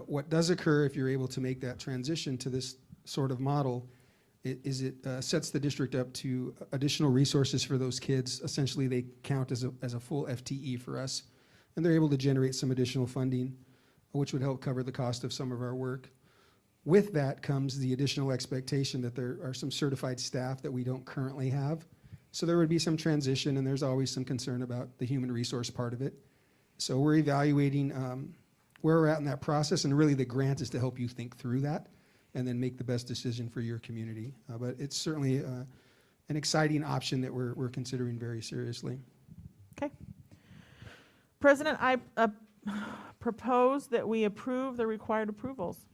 What does occur if you're able to make that transition to this sort of model is it sets the district up to additional resources for those kids. Essentially, they count as a full FTE for us, and they're able to generate some additional funding, which would help cover the cost of some of our work. With that comes the additional expectation that there are some certified staff that we don't currently have. So there would be some transition, and there's always some concern about the human resource part of it. So we're evaluating where we're at in that process, and really the grant is to help you think through that and then make the best decision for your community. But it's certainly an exciting option that we're considering very seriously. Okay. President, I propose that we approve the required approvals.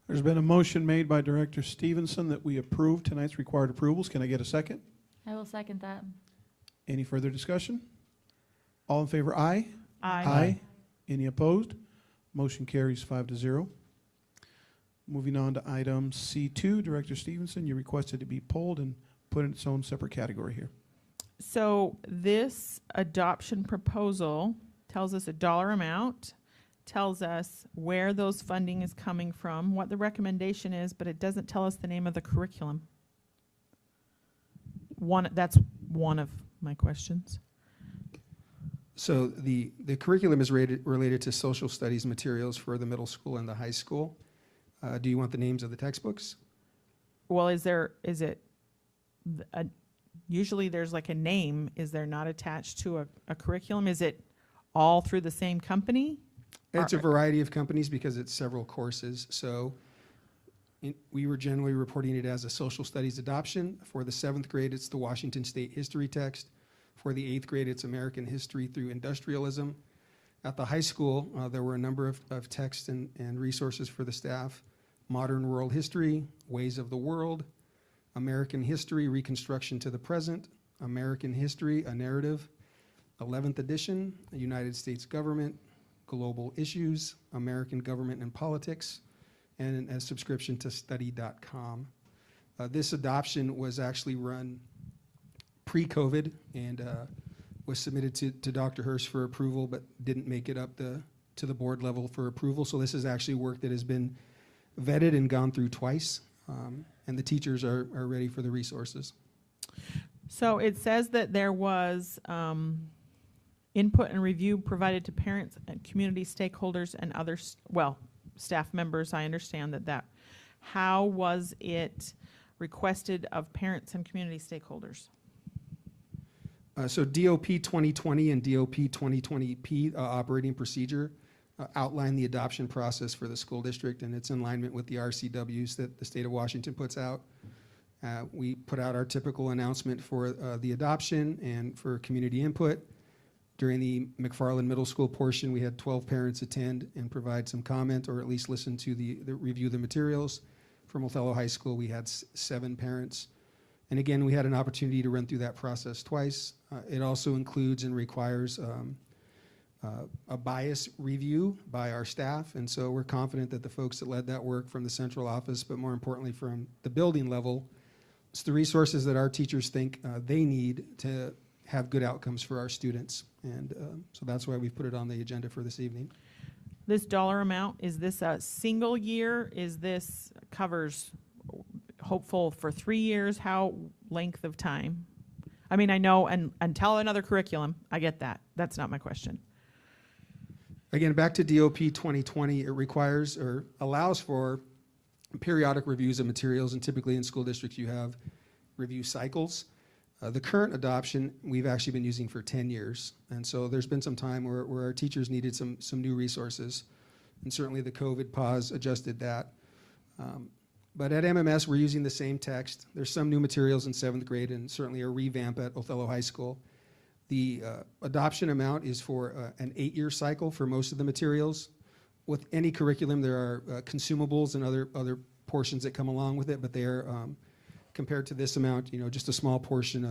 There's been a motion made by Director Stevenson that we approve tonight's required approvals. Can I get a second? I will second that. Any further discussion? All in favor, aye? Aye. Any opposed? Motion carries 5-0. Moving on to item C2, Director Stevenson, you requested to be pulled and put in its own separate category here. So this adoption proposal tells us a dollar amount, tells us where those funding is coming from, what the recommendation is, but it doesn't tell us the name of the curriculum. That's one of my questions. So the curriculum is related to social studies materials for the middle school and the high school. Do you want the names of the textbooks? Well, usually there's like a name, is there not attached to a curriculum? Is it all through the same company? It's a variety of companies because it's several courses. So we were generally reporting it as a social studies adoption. For the 7th grade, it's the Washington State history text. For the 8th grade, it's American history through industrialism. At the high school, there were a number of texts and resources for the staff. Modern world history, ways of the world, American history, reconstruction to the present, American history, a narrative, 11th edition, United States government, global issues, American government and politics, and a subscription to study.com. This adoption was actually run pre-COVID and was submitted to Dr. Hurst for approval, but didn't make it up to the board level for approval. So this is actually work that has been vetted and gone through twice, and the teachers are ready for the resources. So it says that there was input and review provided to parents and community stakeholders and other, staff members. I understand that. How was it requested of parents and community stakeholders? So DOP 2020 and DOP 2020P operating procedure outline the adoption process for the school district, and it's in alignment with the RCWs that the state of Washington puts out. We put out our typical announcement for the adoption and for community input. During the McFarland Middle School portion, we had 12 parents attend and provide some comment or at least listen to the review the materials. From Othello High School, we had 7 parents. And again, we had an opportunity to run through that process twice. It also includes and requires a bias review by our staff, and so we're confident that the folks that led that work from the central office, but more importantly from the building level, it's the resources that our teachers think they need to have good outcomes for our students. And so that's why we've put it on the agenda for this evening. This dollar amount, is this a single year? Is this covers hopeful for 3 years? How length of time? I mean, I know until another curriculum, I get that. That's not my question. Again, back to DOP 2020, it requires or allows for periodic reviews of materials, and typically in school districts you have review cycles. The current adoption we've actually been using for 10 years, and so there's been some time where our teachers needed some new resources, and certainly the COVID pause adjusted that. But at MMS, we're using the same text. There's some new materials in 7th grade and certainly a revamp at Othello High School. The adoption amount is for an 8-year cycle for most of the materials. With any curriculum, there are consumables and other portions that come along with it, but they are, compared to this amount, just a small portion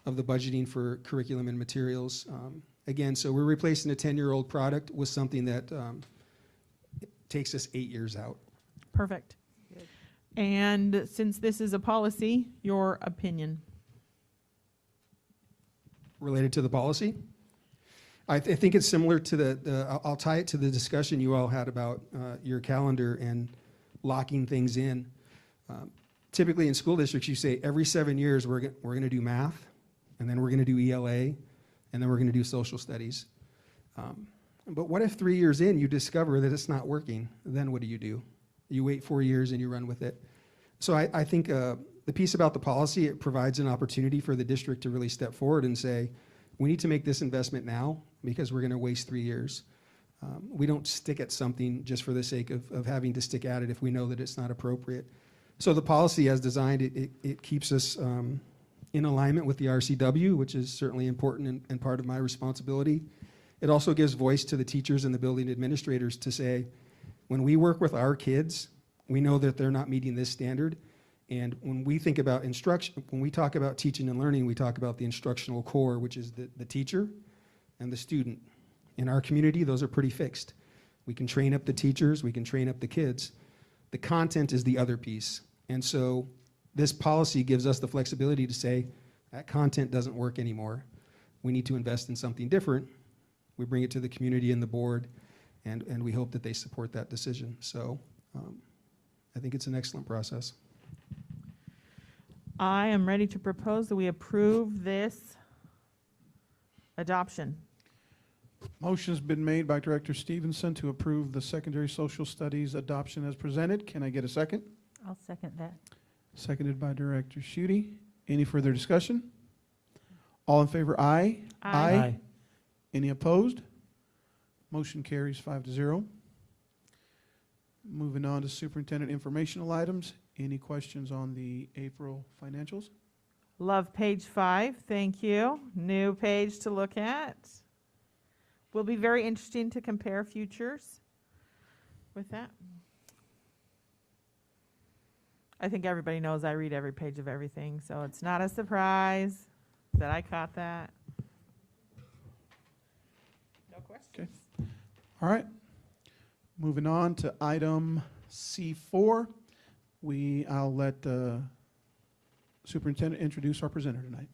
of the budgeting for curriculum and materials. Again, so we're replacing a 10-year-old product with something that takes us 8 years out. Perfect. Good. And since this is a policy, your opinion? Related to the policy, I think it's similar to I'll tie it to the discussion you all had about your calendar and locking things in. Typically in school districts, you say every 7 years we're going to do math, and then we're going to do ELA, and then we're going to do social studies. But what if 3 years in you discover that it's not working? Then what do? You wait 4 years and you run with it. So I think the piece about the policy, it provides an opportunity for the district to really step forward and say, we need to make this investment now because we're going to waste 3 years. We don't stick at something just for the sake of having to stick at it if we know that it's not appropriate. So the policy as designed, it keeps us in alignment with the RCW, which is certainly important and part of my responsibility. It also gives voice to the teachers and the building administrators to say, when we work with our kids, we know that they're not meeting this standard. And when we think about instruction, when we talk about teaching and learning, we talk about the instructional core, which is the teacher and the student. In our community, those are pretty fixed. We can train up the teachers, we can train up the kids. The content is the other piece. And so this policy gives us the flexibility to say, that content doesn't work anymore. We need to invest in something different. We bring it to the community and the board, and we hope that they support that decision. So I think it's an excellent process. I am ready to propose that we approve this adoption. Motion's been made by Director Stevenson to approve the secondary social studies adoption as presented. Can I get a second? I'll second that. Seconded by Director Schutte. Any further discussion? All in favor, aye. Aye. Any opposed? Motion carries 5-0. Moving on to superintendent informational items. Any questions on the April financials? Love page 5, thank you. New page to look at. Will be very interesting to compare futures with that. I think everybody knows I read every page of everything, so it's not a surprise that I caught that. No questions. All right. Moving on to item C4. I'll let the superintendent introduce our presenter tonight.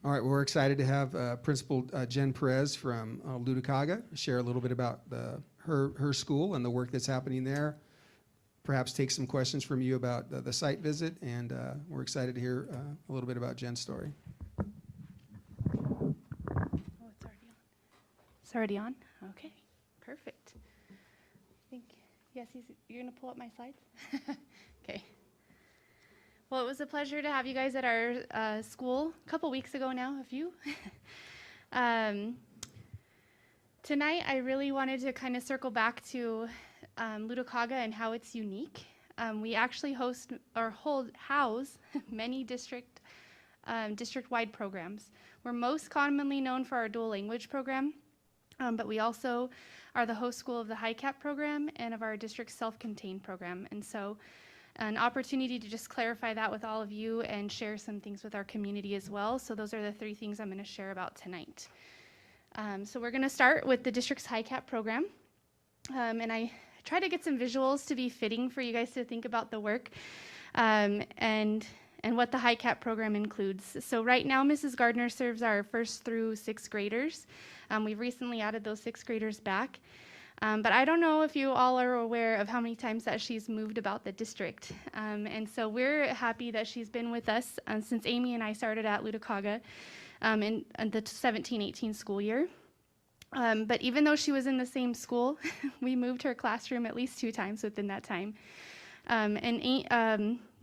All right, well, we're excited to have Principal Jen Perez from Ludwikaga share a little bit about her school and the work that's happening there. Perhaps take some questions from you about the site visit, and we're excited to hear a little bit about Jen's story. Oh, it's already on. It's already on? Okay, perfect. Yes, you're going to pull up my slides? Okay. Well, it was a pleasure to have you guys at our school a couple weeks ago now, a few. Tonight, I really wanted to kind of circle back to Ludwikaga and how it's unique. We actually house many district-wide programs. We're most commonly known for our dual language program, but we also are the host school of the HiCap program and of our district self-contained program. And so an opportunity to just clarify that with all of you and share some things with our community as well. So those are the 3 things I'm going to share about tonight. So we're going to start with the district's HiCap program. And I try to get some visuals to be fitting for you guys to think about the work and what the HiCap program includes. So right now, Mrs. Gardner serves our 1st through 6th graders. We've recently added those 6th graders back. But I don't know if you all are aware of how many times that she's moved about the district. And so we're happy that she's been with us since Amy and I started at Ludwikaga in the 17-18 school year. But even though she was in the same school, we moved her classroom at least 2 times within that time.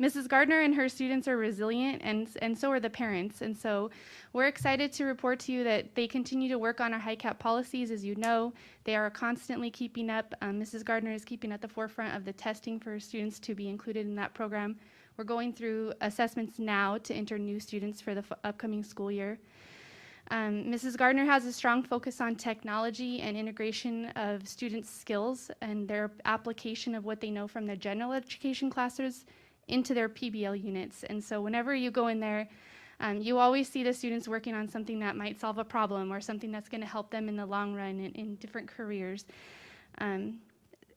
Mrs. Gardner and her students are resilient, and so are the parents. And so we're excited to report to you that they continue to work on our HiCap policies. As you know, they are constantly keeping up. Mrs. Gardner is keeping at the forefront of the testing for students to be included in that program. We're going through assessments now to enter new students for the upcoming school year. Mrs. Gardner has a strong focus on technology and integration of students' skills and their application of what they know from their general education classes into their PBL units. And so whenever you go in there, you always see the students working on something that might solve a problem or something that's going to help them in the long run in different careers.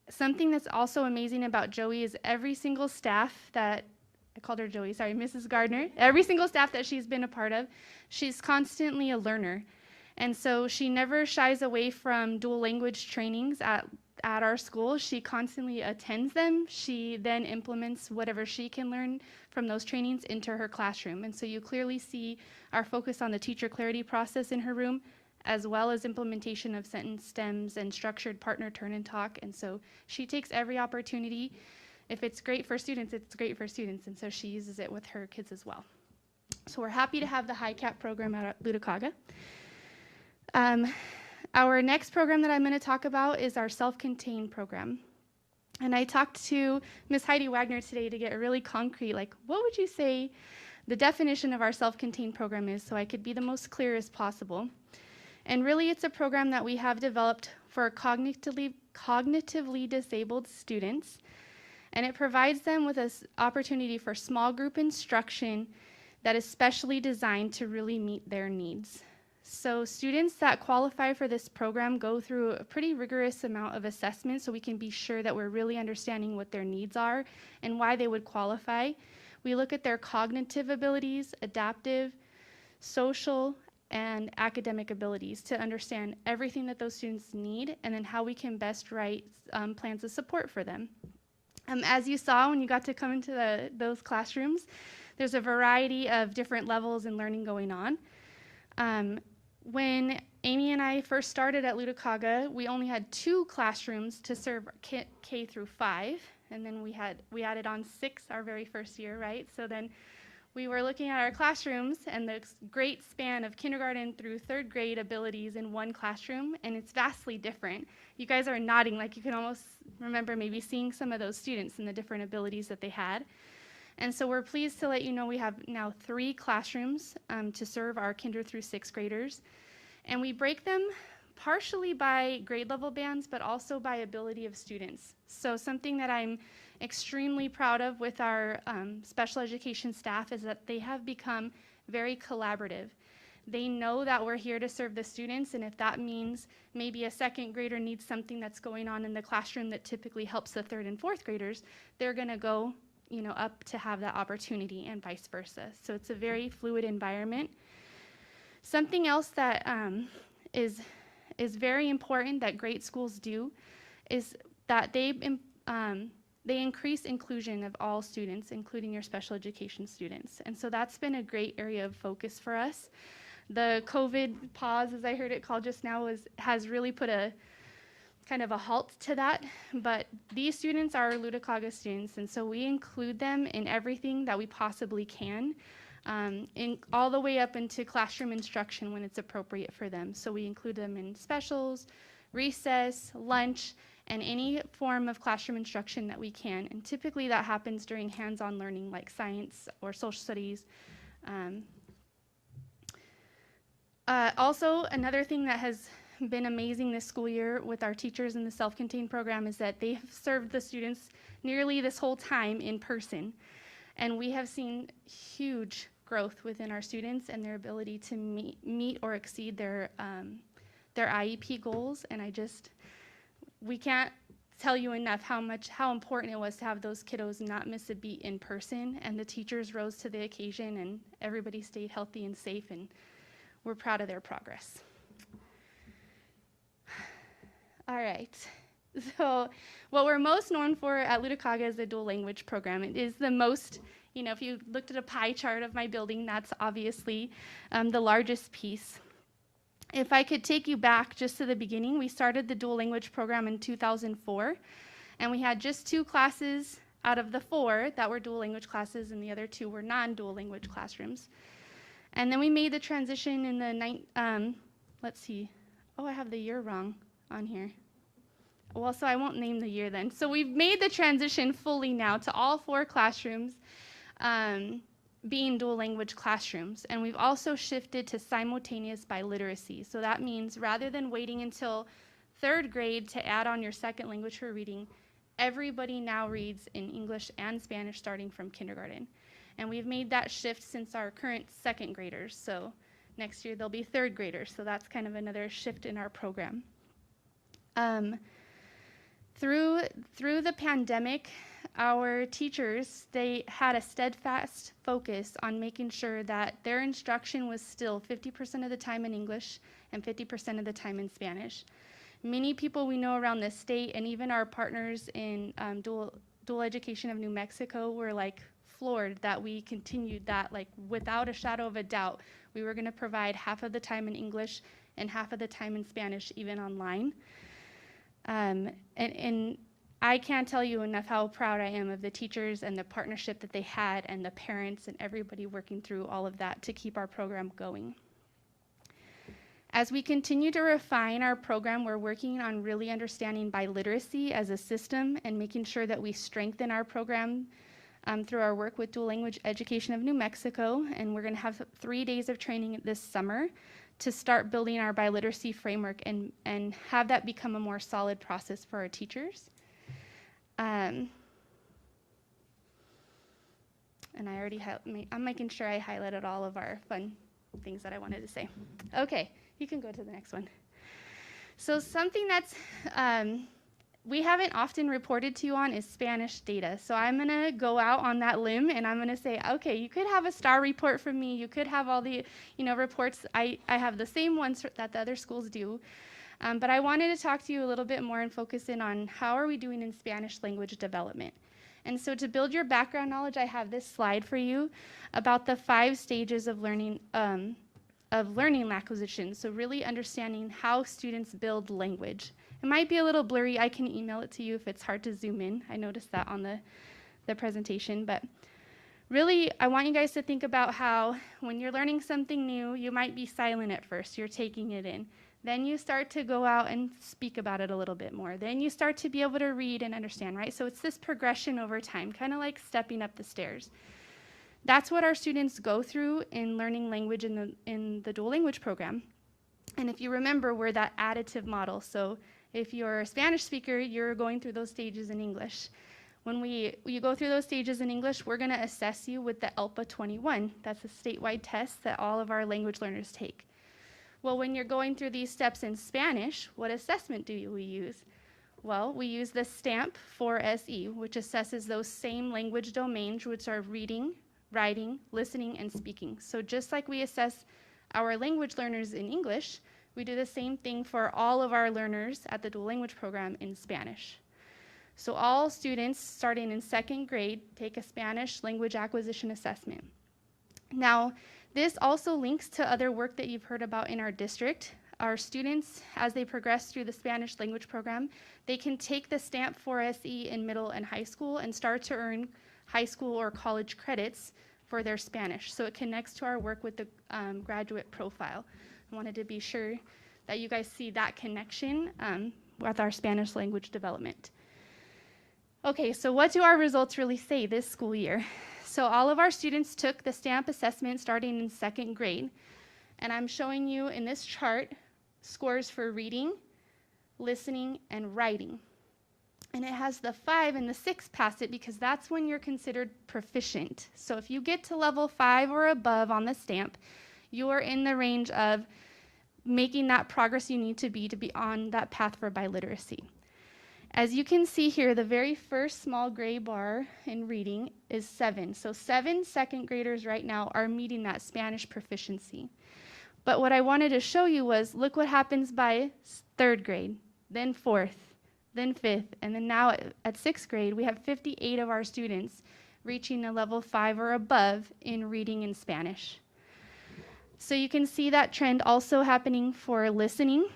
Something that's also amazing about Joey is every single staff that, I called her Joey, sorry, Mrs. Gardner, every single staff that she's been a part of, she's constantly a learner. And so she never shies away from dual language trainings at our school. She constantly attends them. She then implements whatever she can learn from those trainings into her classroom. And so you clearly see our focus on the teacher clarity process in her room, as well as implementation of sentence stems and structured partner turn and talk. And so she takes every opportunity. If it's great for students, it's great for students. And so she uses it with her kids as well. So we're happy to have the high cap program at Lutakaga. Our next program that I'm going to talk about is our self-contained program. And I talked to Ms. Heidi Wagner today to get really concrete, like, what would you say the definition of our self-contained program is, so I could be the most clear as possible. And really, it's a program that we have developed for cognitively disabled students, and it provides them with an opportunity for small group instruction that is specially designed to really meet their needs. So students that qualify for this program go through a pretty rigorous amount of assessment so we can be sure that we're really understanding what their needs are and why they would qualify. We look at their cognitive abilities, adaptive, social, and academic abilities to understand everything that those students need and then how we can best write plans of support for them. As you saw when you got to come into those classrooms, there's a variety of different levels in learning going on. When Amy and I first started at Lutakaga, we only had 2 classrooms to serve K through 5, and then we added on 6 our very first year, right? So then we were looking at our classrooms and the great span of kindergarten through 3rd grade abilities in one classroom, and it's vastly different. You guys are nodding like you can almost remember maybe seeing some of those students and the different abilities that they had. And so we're pleased to let you know we have now 3 classrooms to serve our kinder through 6th graders. And we break them partially by grade level bands, but also by ability of students. So something that I'm extremely proud of with our special education staff is that they have become very collaborative. They know that we're here to serve the students, and if that means maybe a 2nd grader needs something that's going on in the classroom that typically helps the 3rd and 4th graders, they're gonna go up to have that opportunity and vice versa. So it's a very fluid environment. Something else that is very important that great schools do is that they increase inclusion of all students, including your special education students. And so that's been a great area of focus for us. The COVID pause, as I heard it called just now, has really put a kind of a halt to that, but these students are Lutakaga students, and so we include them in everything that we possibly can, all the way up into classroom instruction when it's appropriate for them. So we include them in specials, recess, lunch, and any form of classroom instruction that we can, and typically that happens during hands-on learning like science or social studies. Also, another thing that has been amazing this school year with our teachers in the self-contained program is that they have served the students nearly this whole time in person. And we have seen huge growth within our students and their ability to meet or exceed their IEP goals. And we can't tell you enough how important it was to have those kiddos not miss a beat in person. And the teachers rose to the occasion and everybody stayed healthy and safe, and we're proud of their progress. All right, so what we're most known for at Lutakaga is the dual language program. It is the most, if you looked at a pie chart of my building, that's obviously the largest piece. If I could take you back just to the beginning, we started the dual language program in 2004, and we had just 2 classes out of the 4 that were dual language classes, and the other 2 were non-dual language classrooms. And then we made the transition in the, let's see, I have the year wrong on here. Well, so I won't name the year then. So we've made the transition fully now to all 4 classrooms being dual language classrooms. And we've also shifted to simultaneous biliteracy. So that means rather than waiting until 3rd grade to add on your 2nd language for reading, everybody now reads in English and Spanish starting from kindergarten. And we've made that shift since our current second graders. So next year they'll be third graders. So that's kind of another shift in our program. Through the pandemic, our teachers, they had a steadfast focus on making sure that their instruction was still 50% of the time in English and 50% of the time in Spanish. Many people we know around the state and even our partners in dual education of New Mexico were like floored that we continued that, like without a shadow of a doubt. We were going to provide half of the time in English and half of the time in Spanish, even online. And I can't tell you enough how proud I am of the teachers and the partnership that they had and the parents and everybody working through all of that to keep our program going. As we continue to refine our program, we're working on really understanding biliteracy as a system and making sure that we strengthen our program through our work with Dual Language Education of New Mexico. And we're going to have 3 days of training this summer to start building our biliteracy framework and have that become a more solid process for our teachers. And I'm making sure I highlighted all of our fun things that I wanted to say. Okay, you can go to the next one. So something that's we haven't often reported to you on is Spanish data. So I'm going to go out on that limb and I'm going to say, okay, you could have a star report from me. You could have all the reports. I have the same ones that the other schools do. But I wanted to talk to you a little bit more and focus in on how are we doing in Spanish language development. And so to build your background knowledge, I have this slide for you about the 5 stages of learning acquisition. So really understanding how students build language. It might be a little blurry. I can email it to you if it's hard to zoom in. I noticed that on the presentation. But really, I want you guys to think about how when you're learning something new, you might be silent at first. You're taking it in. Then you start to go out and speak about it a little bit more. Then you start to be able to read and understand, right? So it's this progression over time, kind of like stepping up the stairs. That's what our students go through in learning language in the dual language program. And if you remember, we're that additive model. So if you're a Spanish speaker, you're going through those stages in English. When you go through those stages in English, we're going to assess you with the ELPA 21. That's a statewide test that all of our language learners take. Well, when you're going through these steps in Spanish, what assessment do we use? Well, we use the STAMP 4SE, which assesses those same language domains, which are reading, writing, listening, and speaking. So just like we assess our language learners in English, we do the same thing for all of our learners at the dual language program in Spanish. So all students starting in 2nd grade take a Spanish language acquisition assessment. Now, this also links to other work that you've heard about in our district. Our students, as they progress through the Spanish language program, they can take the STAMP 4SE in middle and high school and start to earn high school or college credits for their Spanish. So it connects to our work with the graduate profile. I wanted to be sure that you guys see that connection with our Spanish language development. Okay, so what do our results really say this school year? So all of our students took the STAMP assessment starting in 2nd grade. And I'm showing you in this chart scores for reading, listening, and writing. And it has the 5 and the 6 past it because that's when you're considered proficient. So if you get to level 5 or above on the STAMP, you are in the range of making that progress you need to be on that path for biliteracy. As you can see here, the very first small gray bar in reading is 7. So 7 2nd graders right now are meeting that Spanish proficiency. But what I wanted to show you was, look what happens by 3rd grade, then 4th, then 5th, and then now at 6th grade, we have 58 of our students reaching a level 5 or above in reading in Spanish. So you can see that trend also happening for listening.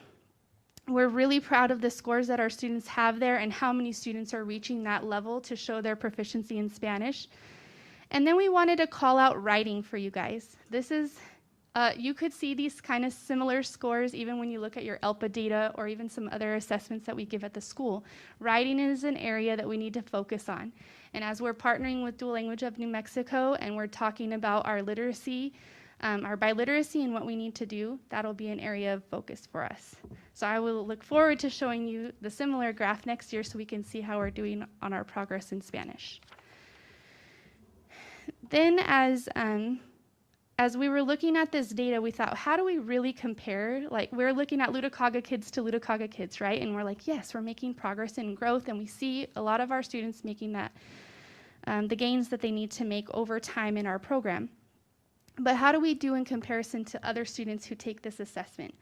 We're really proud of the scores that our students have there and how many students are reaching that level to show their proficiency in Spanish. And then we wanted to call out writing for you guys. This is, you could see these kind of similar scores even when you look at your ELPA data or even some other assessments that we give at the school. Writing is an area that we need to focus on. And as we're partnering with Dual Language of New Mexico and we're talking about our literacy our biliteracy and what we need to do, that'll be an area of focus for us. So I will look forward to showing you the similar graph next year so we can see how we're doing on our progress in Spanish. Then as we were looking at this data, we thought, how do we really compare? Like, we're looking at Lutakaga kids to Lutakaga kids, right? And we're like, yes, we're making progress and growth, and we see a lot of our students making that, the gains that they need to make over time in our program. But how do we do in comparison to other students who take this assessment?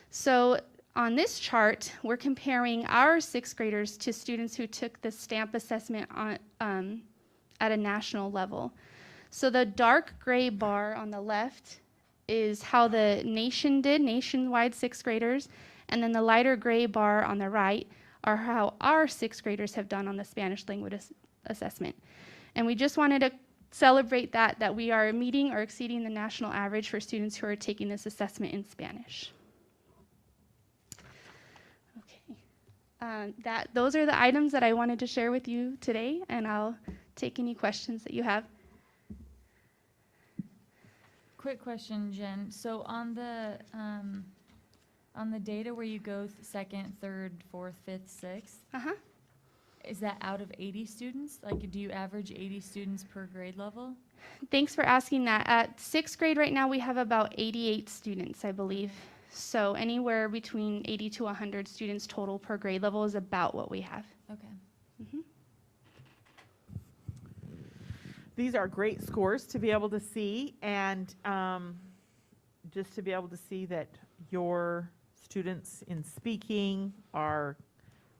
So on this chart, we're comparing our 6th graders to students who took the STAMP assessment on, at a national level. So the dark gray bar on the left is how the nation did, nationwide 6th graders, and then the lighter gray bar on the right are how our 6th graders have done on the Spanish language assessment. And we just wanted to celebrate that we are meeting or exceeding the national average for students who are taking this assessment in Spanish. Okay, those are the items that I wanted to share with you today, and I'll take any questions that you have. Quick question, Jen. So on the data where you go second, third, fourth, fifth, sixth, is that out of 80 students? Like, do you average 80 students per grade level? Thanks for asking that. At 6th grade right now, we have about 88 students, I believe. So anywhere between 80 to 100 students total per grade level is about what we have. Okay. These are great scores to be able to see, and just to be able to see that your students in speaking are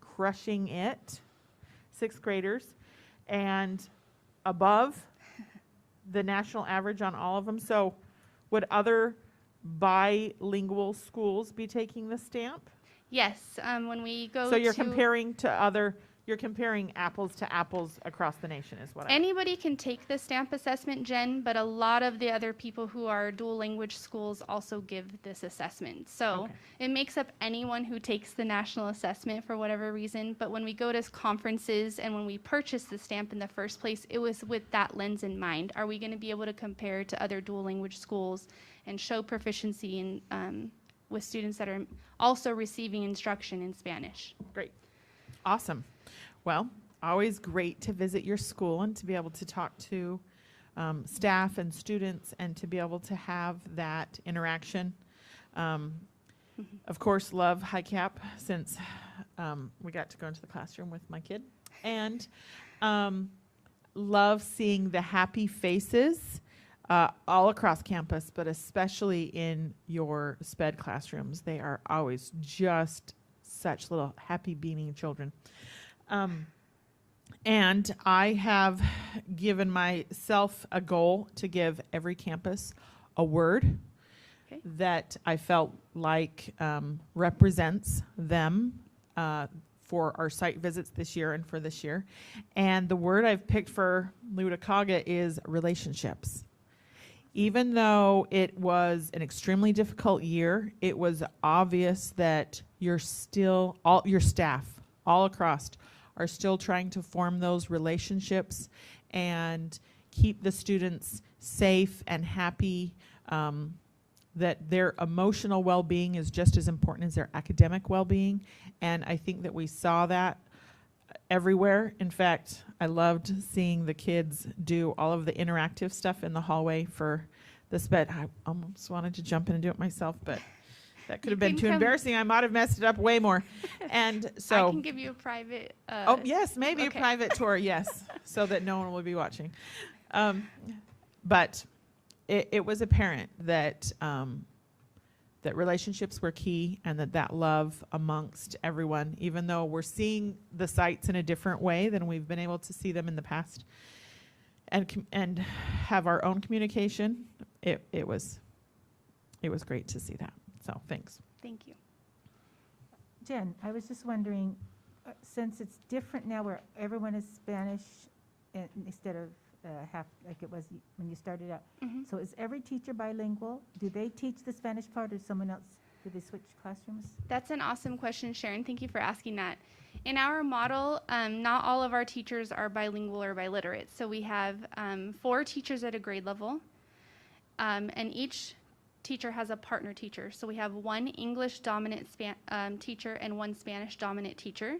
crushing it, 6th graders, and above the national average on all of them. So would other bilingual schools be taking the stamp? Yes, when we go So you're to comparing to other, you're comparing apples to apples across the nation is what I mean. anybody can take the STAMP assessment, Jen, but a lot of the other people who are dual language schools also give this assessment. So Okay. it makes up anyone who takes the national assessment for whatever reason. But when we go to conferences and when we purchase the stamp in the first place, it was with that lens in mind. Are we going to be able to compare to other dual language schools and show proficiency in, with students that are also receiving instruction in Spanish? Great. Awesome. Well, always great to visit your school and to be able to talk to staff and students and to be able to have that interaction. Of course, love HiCap since we got to go into the classroom with my kid. And love seeing the happy faces all across campus, but especially in your SPED classrooms. They are always just such little happy, beaming children. And I have given myself a goal to give every campus a word that I felt like represents them for our site visits this year and for this year. And the word I've picked for Lutakaga is relationships. Even though it was an extremely difficult year, it was obvious that you're still, all your staff all across are still trying to form those relationships and keep the students safe and happy, that their emotional well-being is just as important as their academic well-being. And I think that we saw that everywhere. In fact, I loved seeing the kids do all of the interactive stuff in the hallway for the SPED. I almost wanted to jump in and do it myself, but that could have been too embarrassing. I might have messed it up way more. And so I can give you a private. oh, yes, maybe okay. a private tour, yes, so that no one will be watching. But it was apparent that that relationships were key and that love amongst everyone, even though we're seeing the sites in a different way than we've been able to see them in the past and have our own communication. It was great to see that. So thanks. Thank you. Jen, I was just wondering, since it's different now where everyone is Spanish instead of half like it was when you started out, so is every teacher bilingual? Do they teach the Spanish part or someone else? Do they switch classrooms? That's an awesome question, Sharon. Thank you for asking that. In our model, not all of our teachers are bilingual or biliterate. So we have 4 teachers at a grade level. And each teacher has a partner teacher. So we have one English dominant teacher and one Spanish dominant teacher.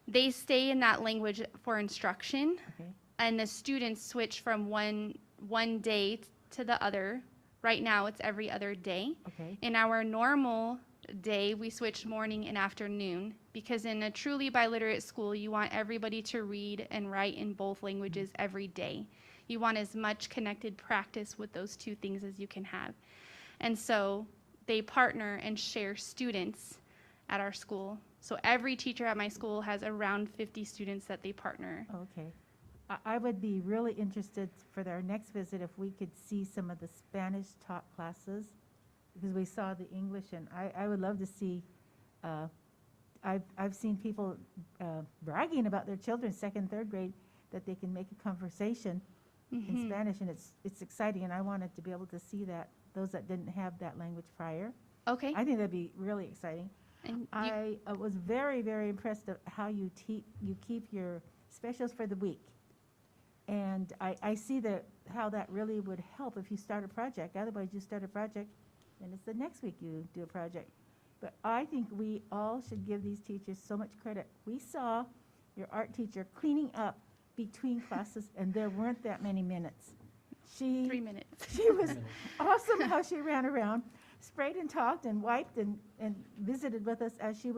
They stay in that language for instruction, Okay. and the students switch from one day to the other. Right now, it's every other day. Okay. In our normal day, we switch morning and afternoon, because in a truly biliterate school, you want everybody to read and write in both languages every day. You want as much connected practice with those two things as you can have. And so they partner and share students at our school. So every teacher at my school has around 50 students that they partner. Okay. I would be really interested for our next visit if we could see some of the Spanish taught classes, because we saw the English, and I would love to see, I've seen people bragging about their children, second, third grade, that they can make a conversation in Spanish, and it's exciting, and I wanted to be able to see that, those that didn't have that language prior. Okay. I think that'd be really exciting. And you- I was very, very impressed of how you keep your specials for the week. And I see how that really would help if you start a project. Otherwise, you start a project, and it's the next week you do a project. But I think we all should give these teachers so much credit. We saw your art teacher cleaning up between classes, and there weren't that many minutes. 3 minutes. She was awesome how she ran around, sprayed and talked and wiped and visited with us as she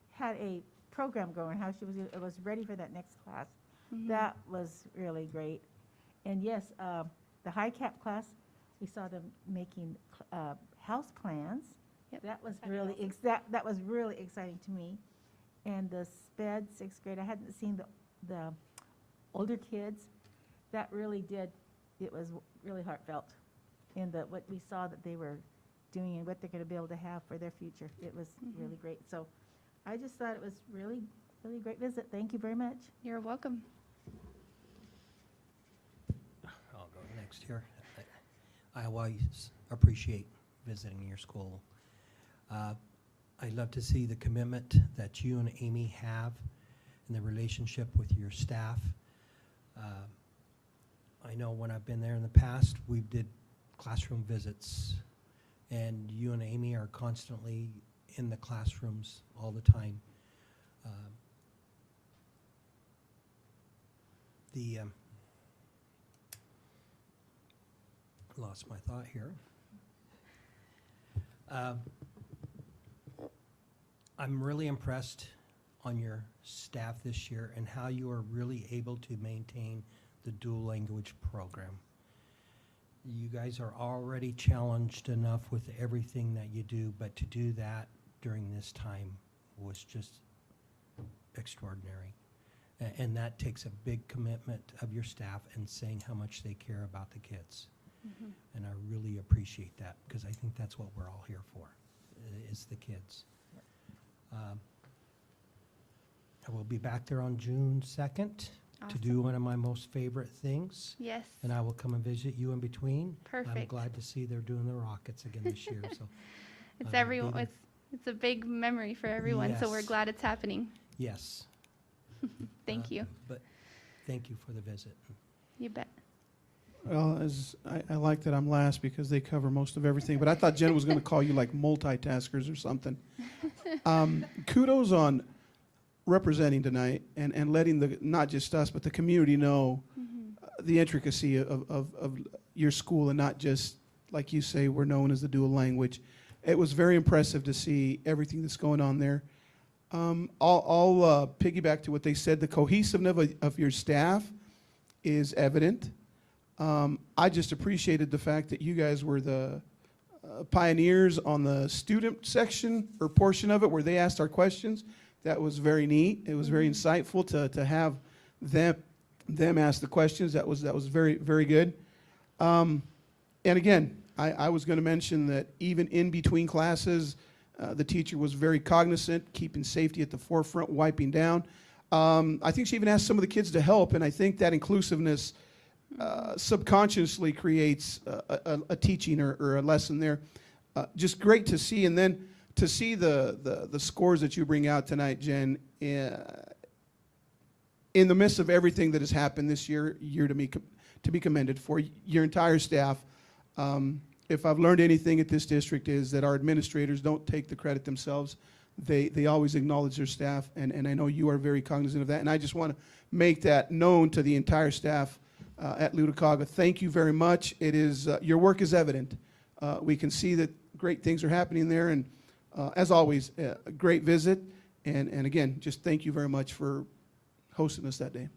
had a program going, how she was ready for that next class. That was really great. And yes, the high cap class, we saw them making house plans. Yep. That was really that was really exciting to me. And the SPED 6th grade, I hadn't seen the older kids. That really did. It was really heartfelt in what we saw that they were doing and what they're going to be able to have for their future. It was really great. So I just thought it was really, really great visit. Thank you very much. You're welcome. I'll go next here. I always appreciate visiting your school. I love to see the commitment that you and Amy have and the relationship with your staff. I know when I've been there in the past, we did classroom visits, and you and Amy are constantly in the classrooms all the time. Lost my thought here. I'm really impressed on your staff this year and how you are really able to maintain the dual language program. You guys are already challenged enough with everything that you do, but to do that during this time was just extraordinary. And that takes a big commitment of your staff and saying how much they care about the kids. And I really appreciate that, because I think that's what we're all here for, is the kids. I will be back there on June 2nd to do one of my most favorite things. Yes. And I will come and visit you in between. I'm Perfect. glad to see they're doing the Rockets again this year. So It's I'm everyone. big- It's a big memory for everyone, so we're Yes. glad it's happening. yes. Thank you. But thank you for the visit. You bet. Well, I like that I'm last because they cover most of everything, but I thought Jen was going to call you like multitaskers or something. Kudos on representing tonight and letting not just us, but the community know the intricacy of your school, and not just, like you say, we're known as the dual language. It was very impressive to see everything that's going on there. I'll piggyback to what they said. The cohesiveness of your staff is evident. I just appreciated the fact that you guys were the pioneers on the student section or portion of it where they asked our questions. That was very neat. It was very insightful to have them ask the questions. That was very, very good. And again, I was going to mention that even in between classes, the teacher was very cognizant, keeping safety at the forefront, wiping down. I think she even asked some of the kids to help, and I think that inclusiveness subconsciously creates a teaching or a lesson there. Just great to see. And then to see the scores that you bring out tonight, Jen, in the midst of everything that has happened this year to be commended for your entire staff. If I've learned anything at this district is that our administrators don't take the credit themselves. They always acknowledge their staff, and I know you are very cognizant of that. And I just want to make that known to the entire staff at Lutacaga. Thank you very much. It is, your work is evident. We can see that great things are happening there, and as always, a great visit. And again, just thank you very much for hosting us that day.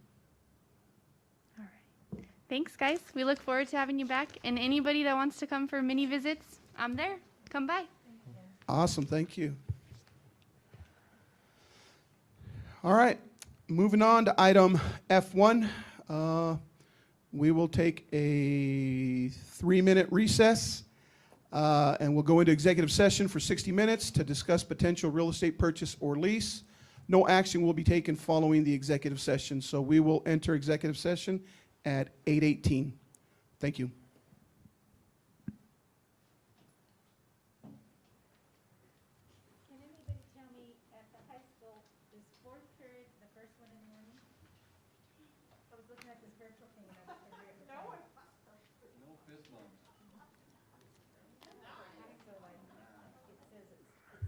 All right. Thanks, guys. We look forward to having you back. And anybody that wants to come for mini visits, I'm there. Come by. Awesome, thank you. All right, moving on to item F1. We will take a 3-minute recess, and we'll go into executive session for 60 minutes to discuss potential real estate purchase or lease. No action will be taken following the executive session, so we will enter executive session at 8:18. Thank you.